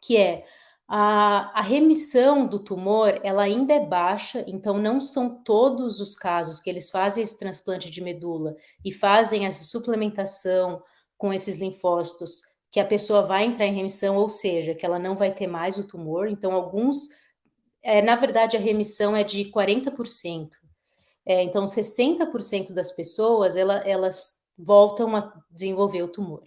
que a remissão do tumor, ela ainda é baixa, então não são todos os casos que eles fazem esse transplante de medula e fazem essa suplementação com esses linfócitos que a pessoa vai entrar em remissão, ou seja, que ela não vai ter mais o tumor. Então, na verdade, a remissão é de 40%. Então, 60% das pessoas, elas voltam a desenvolver o tumor.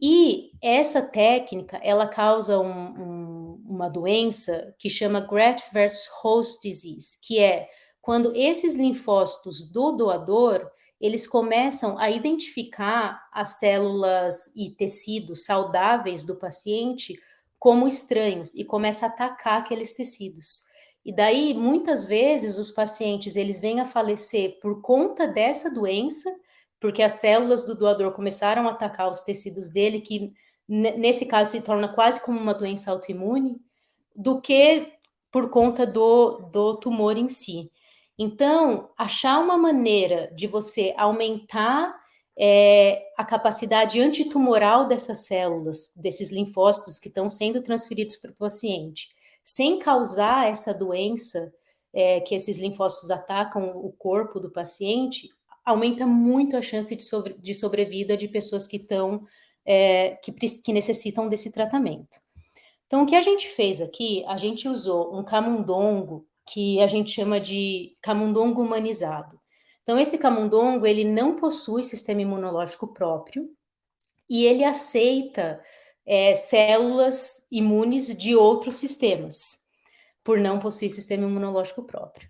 E essa técnica, ela causa uma doença que chama graft versus host disease, que é quando esses linfócitos do doador, eles começam a identificar as células e tecidos saudáveis do paciente como estranhos e começa a atacar aqueles tecidos. E daí, muitas vezes, os pacientes, eles vêm a falecer por conta dessa doença, porque as células do doador começaram a atacar os tecidos dele, que nesse caso se torna quase como uma doença autoimune, do que por conta do tumor em si. Então, achar uma maneira de você aumentar a capacidade antitumoral dessas células, desses linfócitos que estão sendo transferidos para o paciente, sem causar essa doença que esses linfócitos atacam o corpo do paciente, aumenta muito a chance de sobrevida de pessoas que necessitam desse tratamento. Então, o que a gente fez aqui, a gente usou um camundongo que a gente chama de camundongo humanizado. Então, esse camundongo, ele não possui sistema imunológico próprio e ele aceita células imunes de outros sistemas, por não possuir sistema imunológico próprio.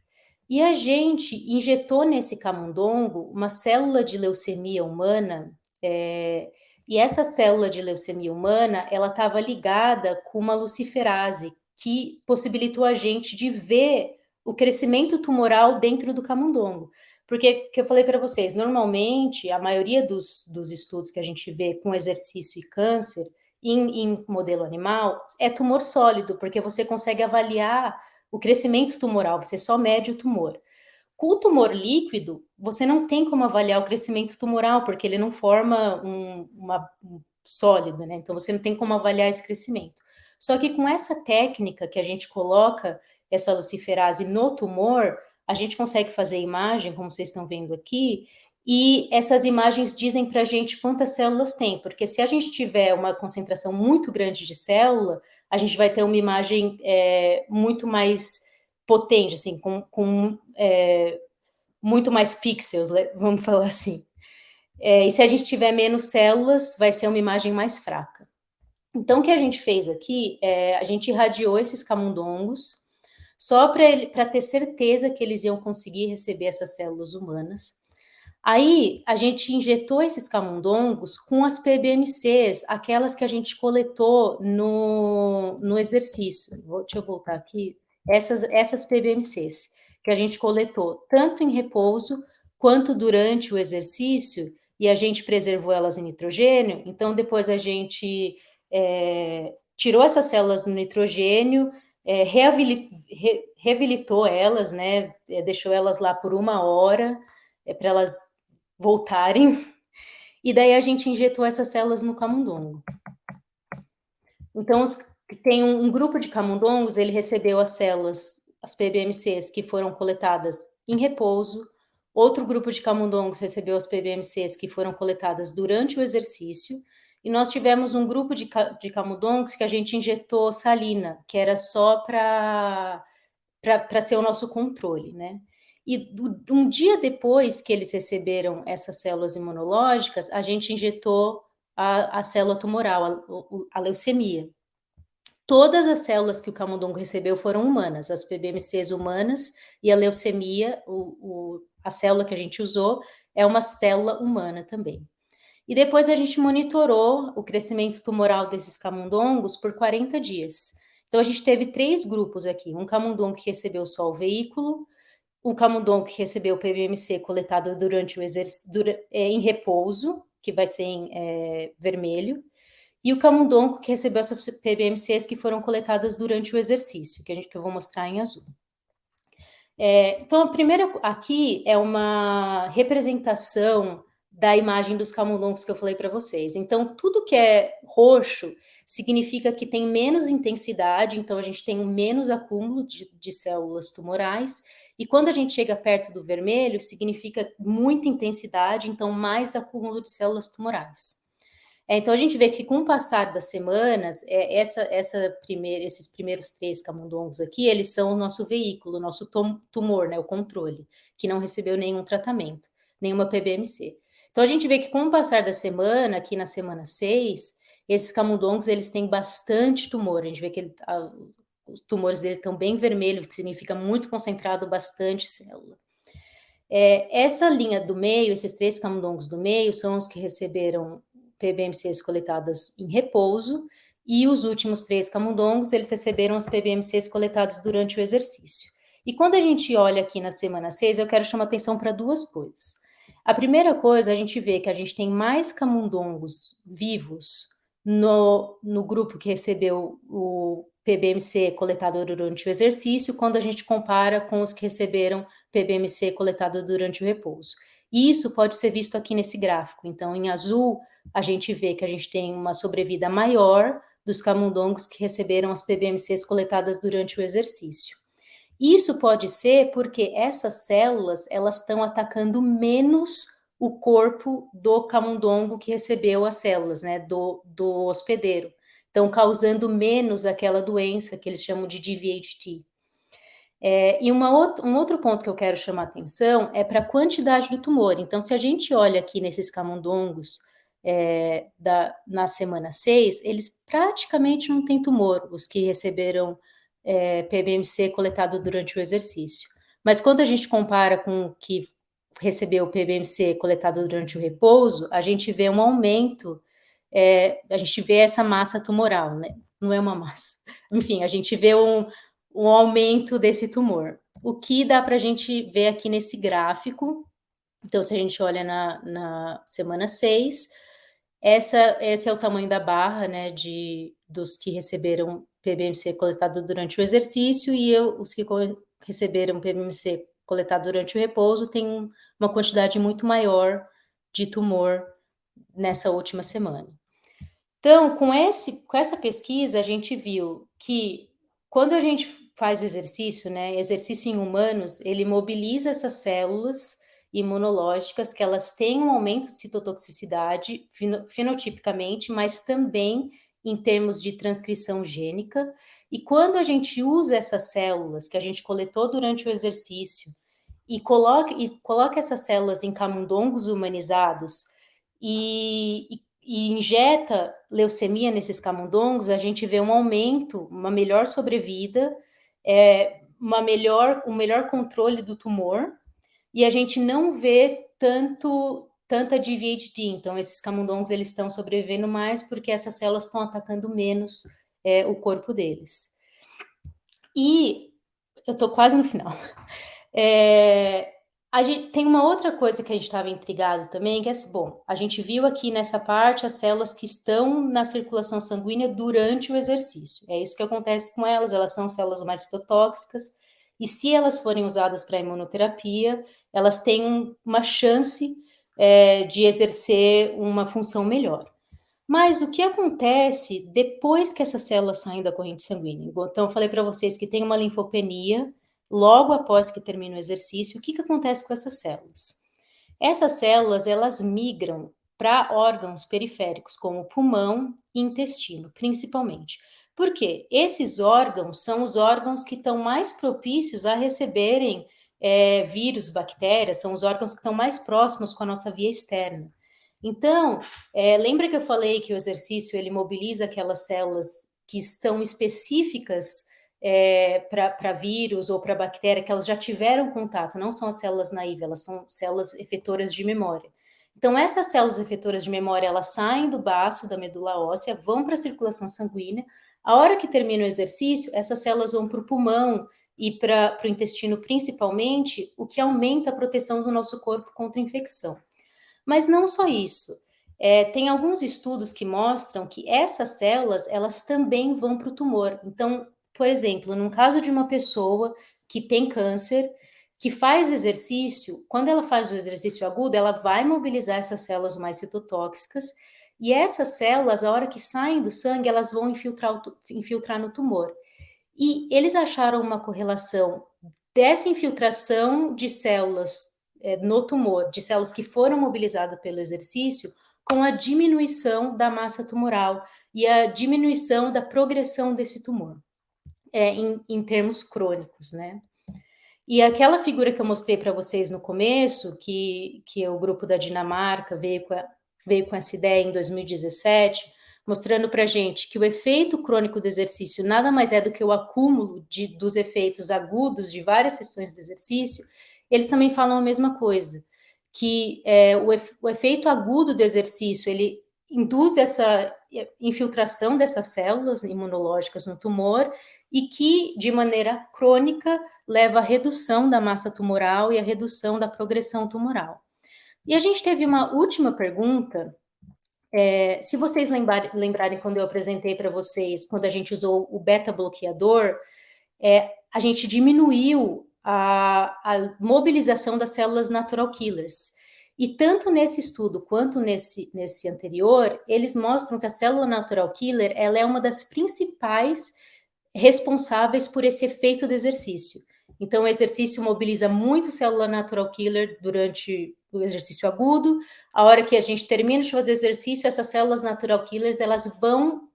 E a gente injetou nesse camundongo uma célula de leucemia humana, e essa célula de leucemia humana, ela estava ligada com uma luciferase, que possibilitou a gente de ver o crescimento tumoral dentro do camundongo. Porque, que eu falei para vocês, normalmente, a maioria dos estudos que a gente vê com exercício e câncer, em modelo animal, é tumor sólido, porque você consegue avaliar o crescimento tumoral, você só mede o tumor. Com o tumor líquido, você não tem como avaliar o crescimento tumoral, porque ele não forma um sólido, né? Então, você não tem como avaliar esse crescimento. Só que com essa técnica que a gente coloca essa luciferase no tumor, a gente consegue fazer imagem, como vocês estão vendo aqui, e essas imagens dizem para a gente quantas células tem, porque se a gente tiver uma concentração muito grande de célula, a gente vai ter uma imagem muito mais potente, assim, com muito mais pixels, vamos falar assim. E se a gente tiver menos células, vai ser uma imagem mais fraca. Então, o que a gente fez aqui a gente irradiou esses camundongos só para ter certeza que eles iam conseguir receber essas células humanas. Aí, a gente injetou esses camundongos com as PBMCs, aquelas que a gente coletou no exercício. Deixa eu voltar aqui. Essas PBMCs que a gente coletou tanto em repouso quanto durante o exercício, e a gente preservou elas em nitrogênio. Então, depois a gente tirou essas células do nitrogênio, reabilitou elas, né? Deixou elas lá por 1 hora, para elas voltarem, e daí a gente injetou essas células no camundongo. Então, tem um grupo de camundongos, ele recebeu as células, as PBMCs, que foram coletadas em repouso, outro grupo de camundongos recebeu as PBMCs que foram coletadas durante o exercício, e nós tivemos um grupo de camundongos que a gente injetou salina, que era só para ser o nosso controle, né? E um dia depois que eles receberam essas células imunológicas, a gente injetou a célula tumoral, a leucemia. Todas as células que o camundongo recebeu foram humanas, as PBMCs humanas, e a leucemia, a célula que a gente usou, é uma célula humana também. E depois a gente monitorou o crescimento tumoral desses camundongos por 40 dias. Então, a gente teve 3 grupos aqui, um camundongo que recebeu só o veículo, um camundongo que recebeu o PBMC coletado durante o exercício, em repouso, que vai ser em vermelho, e o camundongo que recebeu essas PBMCs que foram coletadas durante o exercício, que eu vou mostrar em azul. Então, a primeira aqui é uma representação da imagem dos camundongos que eu falei para vocês. Então, tudo que é roxo significa que tem menos intensidade, então a gente tem um menos acúmulo de células tumorais, e quando a gente chega perto do vermelho, significa muita intensidade, então mais acúmulo de células tumorais. Então, a gente vê que com o passar das semanas, esses primeiros 3 camundongos aqui, eles são o nosso veículo, o nosso tumor, né, o controle, que não recebeu nenhum tratamento, nenhuma PBMC. Então, a gente vê que com o passar da semana, aqui na semana 6, esses camundongos, eles têm bastante tumor. A gente vê que os tumores dele estão bem vermelhos, que significa muito concentrado, bastante célula. Essa linha do meio, esses 3 camundongos do meio, são os que receberam PBMCs coletadas em repouso, e os últimos 3 camundongos, eles receberam as PBMCs coletadas durante o exercício. E quando a gente olha aqui na semana 6, eu quero chamar atenção para 2 coisas. A primeira coisa, a gente vê que a gente tem mais camundongos vivos no grupo que recebeu o PBMC coletado durante o exercício, quando a gente compara com os que receberam PBMC coletado durante o repouso. E isso pode ser visto aqui nesse gráfico. Então, em azul, a gente vê que a gente tem uma sobrevida maior dos camundongos que receberam as PBMCs coletadas durante o exercício. Isso pode ser porque essas células, elas estão atacando menos o corpo do camundongo que recebeu as células, né, do hospedeiro. Estão causando menos aquela doença que eles chamam de GVHT. E um outro ponto que eu quero chamar atenção é para a quantidade do tumor. Então, se a gente olha aqui nesses camundongos na semana 6, eles praticamente não têm tumor, os que receberam PBMC coletado durante o exercício. Mas quando a gente compara com o que recebeu o PBMC coletado durante o repouso, a gente vê um aumento, a gente vê essa massa tumoral, né? Não é uma massa. Enfim, a gente vê um aumento desse tumor. O que dá para a gente ver aqui nesse gráfico. Então, se a gente olha na semana 6, esse é o tamanho da barra, né, dos que receberam PBMC coletado durante o exercício, e os que receberam PBMC coletado durante o repouso têm uma quantidade muito maior de tumor nessa última semana. Então, com essa pesquisa, a gente viu que quando a gente faz exercício, né, exercício em humanos, ele mobiliza essas células imunológicas, que elas têm um aumento de citotoxicidade fenotipicamente, mas também em termos de transcrição gênica. E quando a gente usa essas células que a gente coletou durante o exercício e coloca essas células em camundongos humanizados e injeta leucemia nesses camundongos, a gente vê um aumento, uma melhor sobrevida, um melhor controle do tumor, e a gente não vê tanta DVHD. Então, esses camundongos eles estão sobrevivendo mais porque essas células estão atacando menos o corpo deles. E eu estou quase no final. A gente tem uma outra coisa que a gente estava intrigado também, que é bom, a gente viu aqui nessa parte as células que estão na circulação sanguínea durante o exercício. É isso que acontece com elas são células mais citotóxicas, e se elas forem usadas para imunoterapia, elas têm uma chance de exercer uma função melhor. Mas o que acontece depois que essas células saem da corrente sanguínea? Então, eu falei para vocês que tem uma linfopenia logo após que termina o exercício. O que acontece com essas células? Essas células, elas migram para órgãos periféricos, como pulmão e intestino, principalmente. Por quê? Esses órgãos são os órgãos que estão mais propícios a receberem vírus, bactérias, são os órgãos que estão mais próximos com a nossa via externa. Então, lembra que eu falei que o exercício ele mobiliza aquelas células que estão específicas para vírus ou para bactéria, que elas já tiveram contato, não são as células naíves, elas são células efetoras de memória. Então, essas células efetoras de memória, elas saem do baço da medula óssea, vão para a circulação sanguínea. A hora que termina o exercício, essas células vão para o pulmão e para o intestino principalmente, o que aumenta a proteção do nosso corpo contra a infecção. Mas não só isso. Tem alguns estudos que mostram que essas células, elas também vão para o tumor. Então, por exemplo, num caso de uma pessoa que tem câncer, que faz exercício, quando ela faz o exercício agudo, ela vai mobilizar essas células mais citotóxicas, e essas células, a hora que saem do sangue, elas vão infiltrar no tumor. E eles acharam uma correlação dessa infiltração de células no tumor, de células que foram mobilizadas pelo exercício, com a diminuição da massa tumoral e a diminuição da progressão desse tumor, em termos crônicos, né? E aquela figura que eu mostrei para vocês no começo, que o grupo da Dinamarca veio com essa ideia em 2017, mostrando para a gente que o efeito crônico do exercício nada mais é do que o acúmulo dos efeitos agudos de várias sessões do exercício. Eles também falam a mesma coisa, que o efeito agudo do exercício, ele induz essa infiltração dessas células imunológicas no tumor e que, de maneira crônica, leva à redução da massa tumoral e à redução da progressão tumoral. E a gente teve uma última pergunta. Se vocês lembrarem quando eu apresentei para vocês, quando a gente usou o beta-bloqueador, a gente diminuiu a mobilização das células natural killers. E tanto nesse estudo quanto nesse anterior, eles mostram que a célula natural killer ela é uma das principais responsáveis por esse efeito do exercício. Então, o exercício mobiliza muito célula natural killer durante o exercício agudo. A hora que a gente termina de fazer exercício, essas células natural killers, elas vão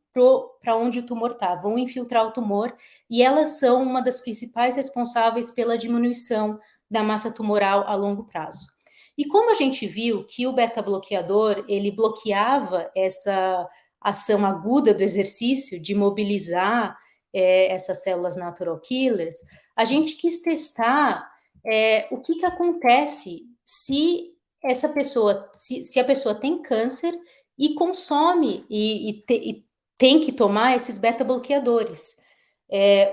para onde o tumor está, vão infiltrar o tumor, e elas são uma das principais responsáveis pela diminuição da massa tumoral a longo prazo. E como a gente viu que o beta-bloqueador, ele bloqueava essa ação aguda do exercício de mobilizar essas células natural killers, a gente quis testar o que acontece se essa pessoa, se a pessoa tem câncer e consome e tem que tomar esses beta-bloqueadores.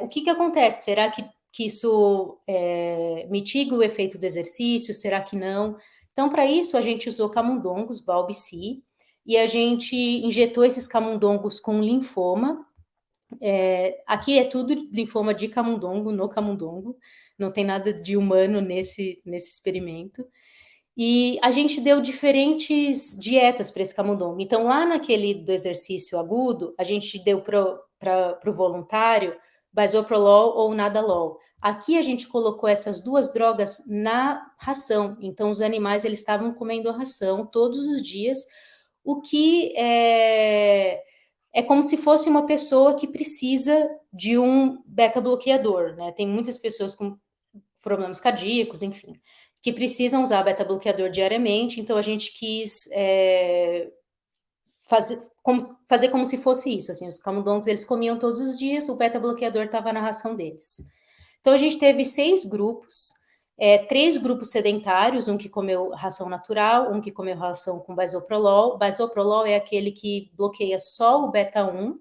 O que acontece? Será que isso mitiga o efeito do exercício? Será que não? Então, para isso, a gente usou camundongos, Balbici, e a gente injetou esses camundongos com linfoma. Aqui é tudo linfoma de camundongo, no camundongo, não tem nada de humano nesse experimento. E a gente deu diferentes dietas para esse camundongo. Então, lá naquele do exercício agudo, a gente deu para o voluntário bisoprolol ou nadalol. Aqui a gente colocou essas duas drogas na ração. Então, os animais eles estavam comendo a ração todos os dias, o que é como se fosse uma pessoa que precisa de um beta-bloqueador, né? Tem muitas pessoas com problemas cardíacos, enfim, que precisam usar beta-bloqueador diariamente, então a gente quis fazer como se fosse isso, assim, os camundongos eles comiam todos os dias, o beta-bloqueador estava na ração deles. Então a gente teve 6 grupos, 3 grupos sedentários, um que comeu ração natural, um que comeu ração com bisoprolol. Bisoprolol é aquele que bloqueia só o beta-1,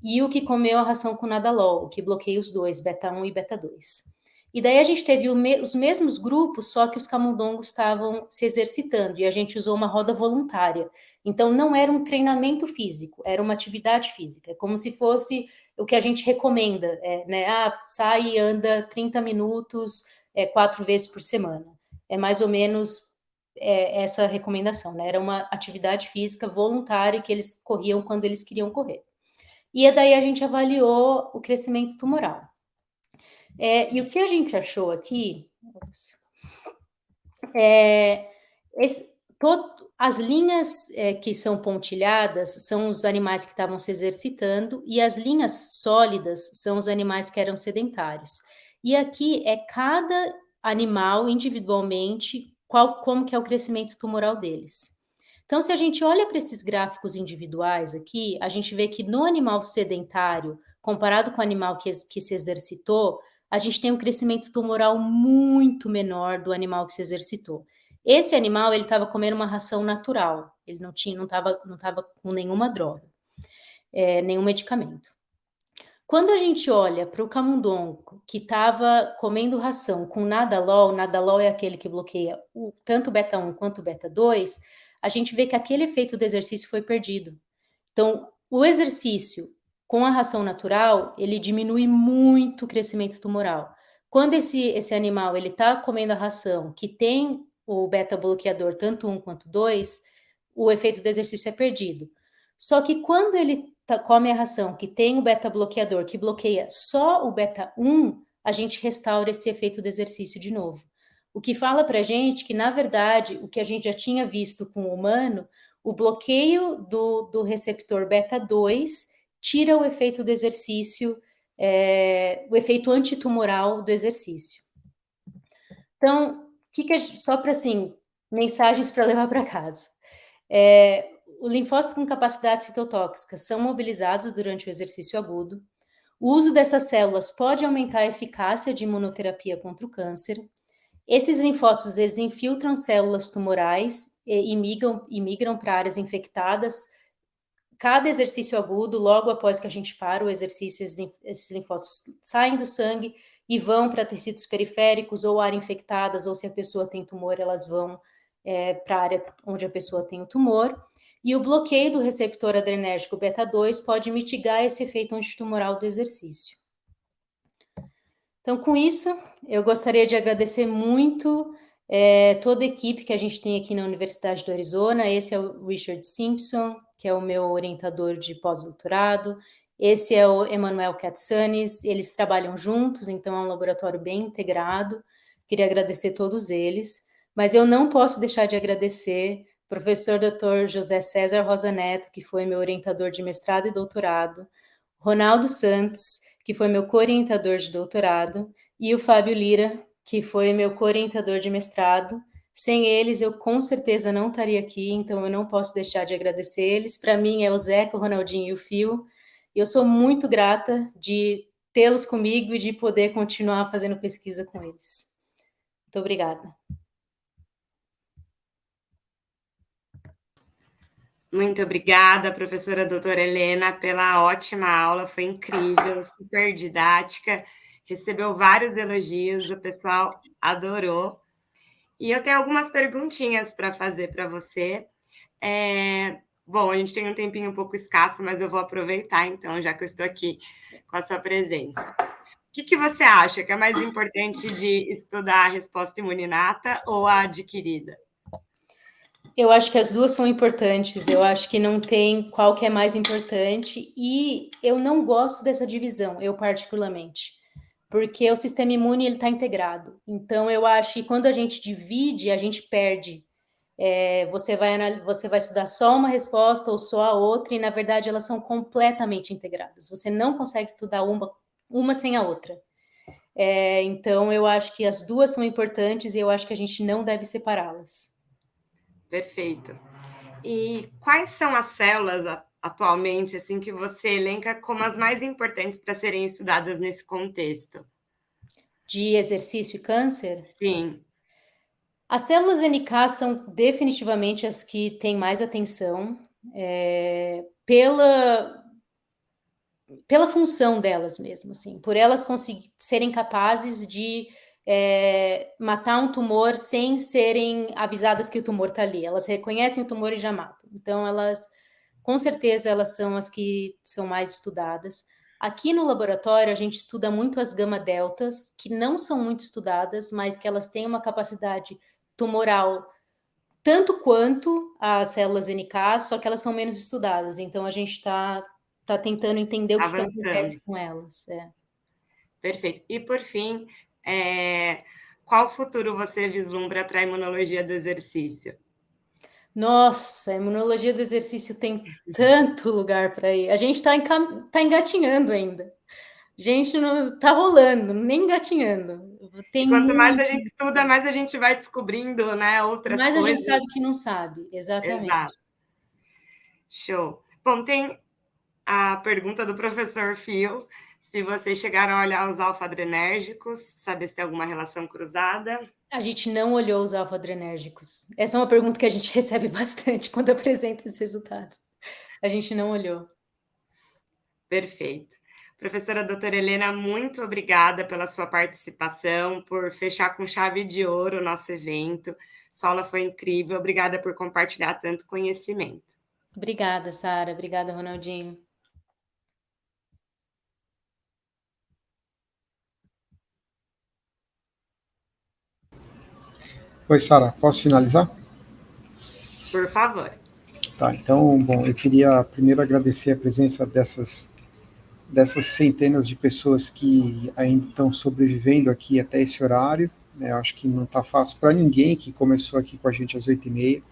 e o que comeu a ração com nadalol, o que bloqueia os dois, beta-1 e beta-2. E daí a gente teve os mesmos grupos, só que os camundongos estavam se exercitando, e a gente usou uma roda voluntária. Então, não era um treinamento físico, era uma atividade física, como se fosse o que a gente recomenda, né? Sai e anda 30 minutos, 4 vezes por semana. É mais ou menos essa recomendação, né? Era uma atividade física voluntária que eles corriam quando eles queriam correr. E daí a gente avaliou o crescimento tumoral. E o que a gente achou aqui, as linhas que são pontilhadas são os animais que estavam se exercitando, e as linhas sólidas são os animais que eram sedentários. E aqui é cada animal individualmente, como que é o crescimento tumoral deles. Então, se a gente olha para esses gráficos individuais aqui, a gente vê que no animal sedentário, comparado com o animal que se exercitou, a gente tem um crescimento tumoral muito menor do animal que se exercitou. Esse animal, ele estava comendo uma ração natural, ele não estava com nenhuma droga, nenhum medicamento. Quando a gente olha para o camundongo, que estava comendo ração com nadalol é aquele que bloqueia tanto o beta-1 quanto o beta-2, a gente vê que aquele efeito do exercício foi perdido. Então, o exercício com a ração natural, ele diminui muito o crescimento tumoral. Quando esse animal ele está comendo a ração que tem o beta-bloqueador, tanto 1 quanto 2, o efeito do exercício é perdido. Só que quando ele come a ração que tem o beta-bloqueador, que bloqueia só o beta-1, a gente restaura esse efeito do exercício de novo. O que fala para a gente que, na verdade, o que a gente já tinha visto com o humano, o bloqueio do receptor beta-2 tira o efeito do exercício, o efeito antitumoral do exercício. Então, só para, assim, mensagens para levar para casa. Os linfócitos com capacidade citotóxica são mobilizados durante o exercício agudo. O uso dessas células pode aumentar a eficácia de imunoterapia contra o câncer. Esses linfócitos, eles infiltram células tumorais e migram para áreas infectadas. Cada exercício agudo, logo após que a gente para o exercício, esses linfócitos saem do sangue e vão para tecidos periféricos ou áreas infectadas, ou se a pessoa tem tumor, elas vão para a área onde a pessoa tem o tumor. E o bloqueio do receptor adrenérgico beta-2 pode mitigar esse efeito antitumoral do exercício. Então, com isso, eu gostaria de agradecer muito toda a equipe que a gente tem aqui na Universidade do Arizona. Esse é o Richard Simpson, que é o meu orientador de pós-doutorado. Esse é o Emanuel Katsanis. Eles trabalham juntos, então é um laboratório bem integrado. Queria agradecer todos eles. Mas eu não posso deixar de agradecer o professor Dr. José César Rosa Neto, que foi meu orientador de mestrado e doutorado, Ronaldo Santos, que foi meu co-orientador de doutorado, e o Fábio Lira, que foi meu co-orientador de mestrado, Sem eles, eu com certeza não estaria aqui, então eu não posso deixar de agradecer eles. Para mim, é o Zeca, o Ronaldinho e o Fio. E eu sou muito grata de tê-los comigo e de poder continuar fazendo pesquisa com eles. Muito obrigada. Muito obrigada, professora doutora Helena, pela ótima aula, foi incrível, super didática, recebeu vários elogios, o pessoal adorou. E eu tenho algumas perguntinhas para fazer para você. Bom, a gente tem um tempinho um pouco escasso, mas eu vou aproveitar, então, já que eu estou aqui com a sua presença. O que você acha que é mais importante de estudar a resposta imune inata ou a adquirida? Eu acho que as duas são importantes, eu acho que não tem qual que é mais importante, e eu não gosto dessa divisão, eu particularmente, porque o sistema imune ele está integrado. Então, eu acho que quando a gente divide, a gente perde. Você vai estudar só uma resposta ou só a outra, e na verdade elas são completamente integradas. Você não consegue estudar uma sem a outra. Então, eu acho que as duas são importantes e eu acho que a gente não deve separá-las. Perfeito. E quais são as células atualmente assim que você elenca como as mais importantes para serem estudadas nesse contexto? De exercício e câncer? Sim. As células NK são definitivamente as que têm mais atenção, pela função delas mesmo, assim, por elas serem capazes de matar um tumor sem serem avisadas que o tumor está ali. Elas reconhecem o tumor e já matam. Então, com certeza, elas são as que são mais estudadas. Aqui no laboratório, a gente estuda muito as gama-deltas, que não são muito estudadas, mas que elas têm uma capacidade tumoral tanto quanto as células NK, só que elas são menos estudadas. Então, a gente está tentando entender o que Avançando. acontece com elas. Perfeito. E, por fim, qual futuro você vislumbra para a imunologia do exercício? Nossa, a imunologia do exercício tem tanto lugar para ir. A gente está engatinhando ainda. A gente não está rolando, nem engatinhando. E Tem quanto mais a muito, gente estuda, mais a gente vai descobrindo, né, outras mas a gente coisas. sabe que não sabe, exatamente. Exato. Show. Bom, tem a pergunta do professor Fio, se vocês chegaram a olhar os alfa-adrenérgicos, saber se tem alguma relação cruzada. A gente não olhou os alfa-adrenérgicos. Essa é uma pergunta que a gente recebe bastante quando apresenta esses resultados. A gente não olhou. Perfeito. Professora doutora Helena, muito obrigada pela sua participação, por fechar com chave de ouro o nosso evento. Sua aula foi incrível. Obrigada por compartilhar tanto conhecimento. Obrigada, Sara. Obrigada, Ronaldinho. Oi, Sara, posso finalizar? Por favor. Tá, então, bom, eu queria primeiro agradecer a presença dessas centenas de pessoas que ainda estão sobrevivendo aqui até esse horário, né? Eu acho que não está fácil para ninguém que começou aqui com a gente às 8h30.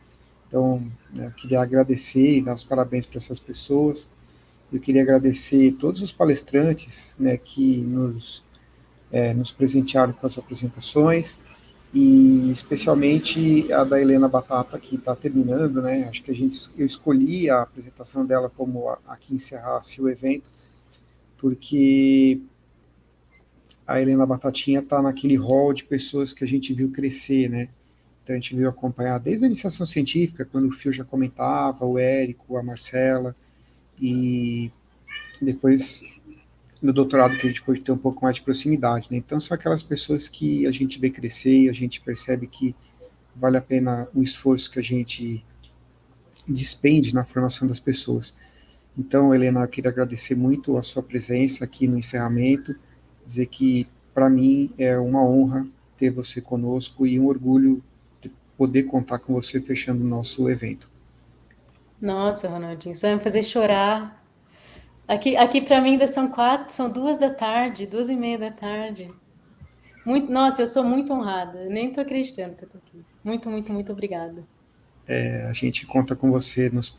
Então, né, eu queria agradecer e dar os parabéns para essas pessoas. Eu queria agradecer todos os palestrantes, né, que nos presentearam com as apresentações, e especialmente a da Helena Batata, que está terminando, né? Acho que eu escolhi a apresentação dela como a que encerrasse o evento, porque a Helena Batatinha está naquele hall de pessoas que a gente viu crescer, né? Então a gente viu acompanhar desde a iniciação científica, quando o Fio já comentava, o Érico, a Marcela, e depois no doutorado que a gente pôde ter um pouco mais de proximidade, né? Então são aquelas pessoas que a gente vê crescer e a gente percebe que vale a pena o esforço que a gente despende na formação das pessoas. Então, Helena, eu queria agradecer muito a sua presença aqui no encerramento, dizer que, para mim, é uma honra ter você conosco e um orgulho de poder contar com você fechando o nosso evento. Nossa, Ronaldinho, isso vai me fazer chorar. Aqui para mim ainda são 2h da tarde, 2h30 da tarde. Nossa, eu sou muito honrada. Eu nem tô acreditando que eu tô aqui. Muito, muito, muito obrigada. A gente conta com você nas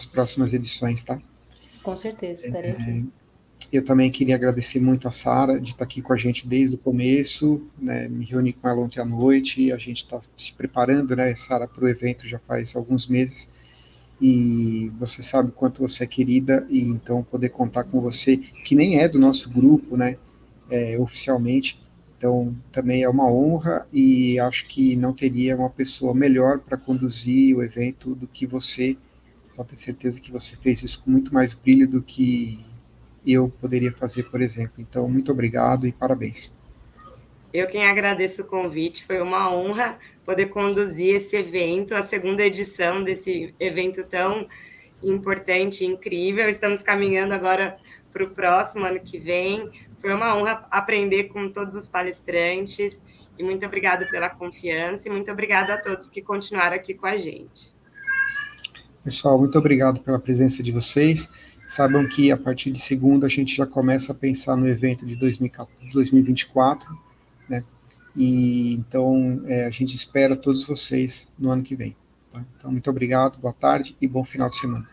próximas edições, tá? Com certeza, estarei aqui. Eu também queria agradecer muito a Sara de estar aqui com a gente desde o começo, né? Me reuni com ela ontem à noite, a gente está se preparando, né, Sara, para o evento já faz alguns meses, e você sabe o quanto você é querida, e então poder contar com você, que nem é do nosso grupo, né, oficialmente, então também é uma honra, e acho que não teria uma pessoa melhor para conduzir o evento do que você. Pode ter certeza que você fez isso com muito mais brilho do que eu poderia fazer, por exemplo. Então, muito obrigado e parabéns. Eu quem agradeço o convite, foi uma honra poder conduzir esse evento, a segunda edição desse evento tão importante e incrível. Estamos caminhando agora para o próximo ano que vem. Foi uma honra aprender com todos os palestrantes e muito obrigado pela confiança e muito obrigado a todos que continuaram aqui com a gente. Pessoal, muito obrigado pela presença de vocês. Saibam que a partir de segunda a gente já começa a pensar no evento de 2024, né? E então a gente espera todos vocês no ano que vem. Tá? Então, muito obrigado, boa tarde e bom final de semana.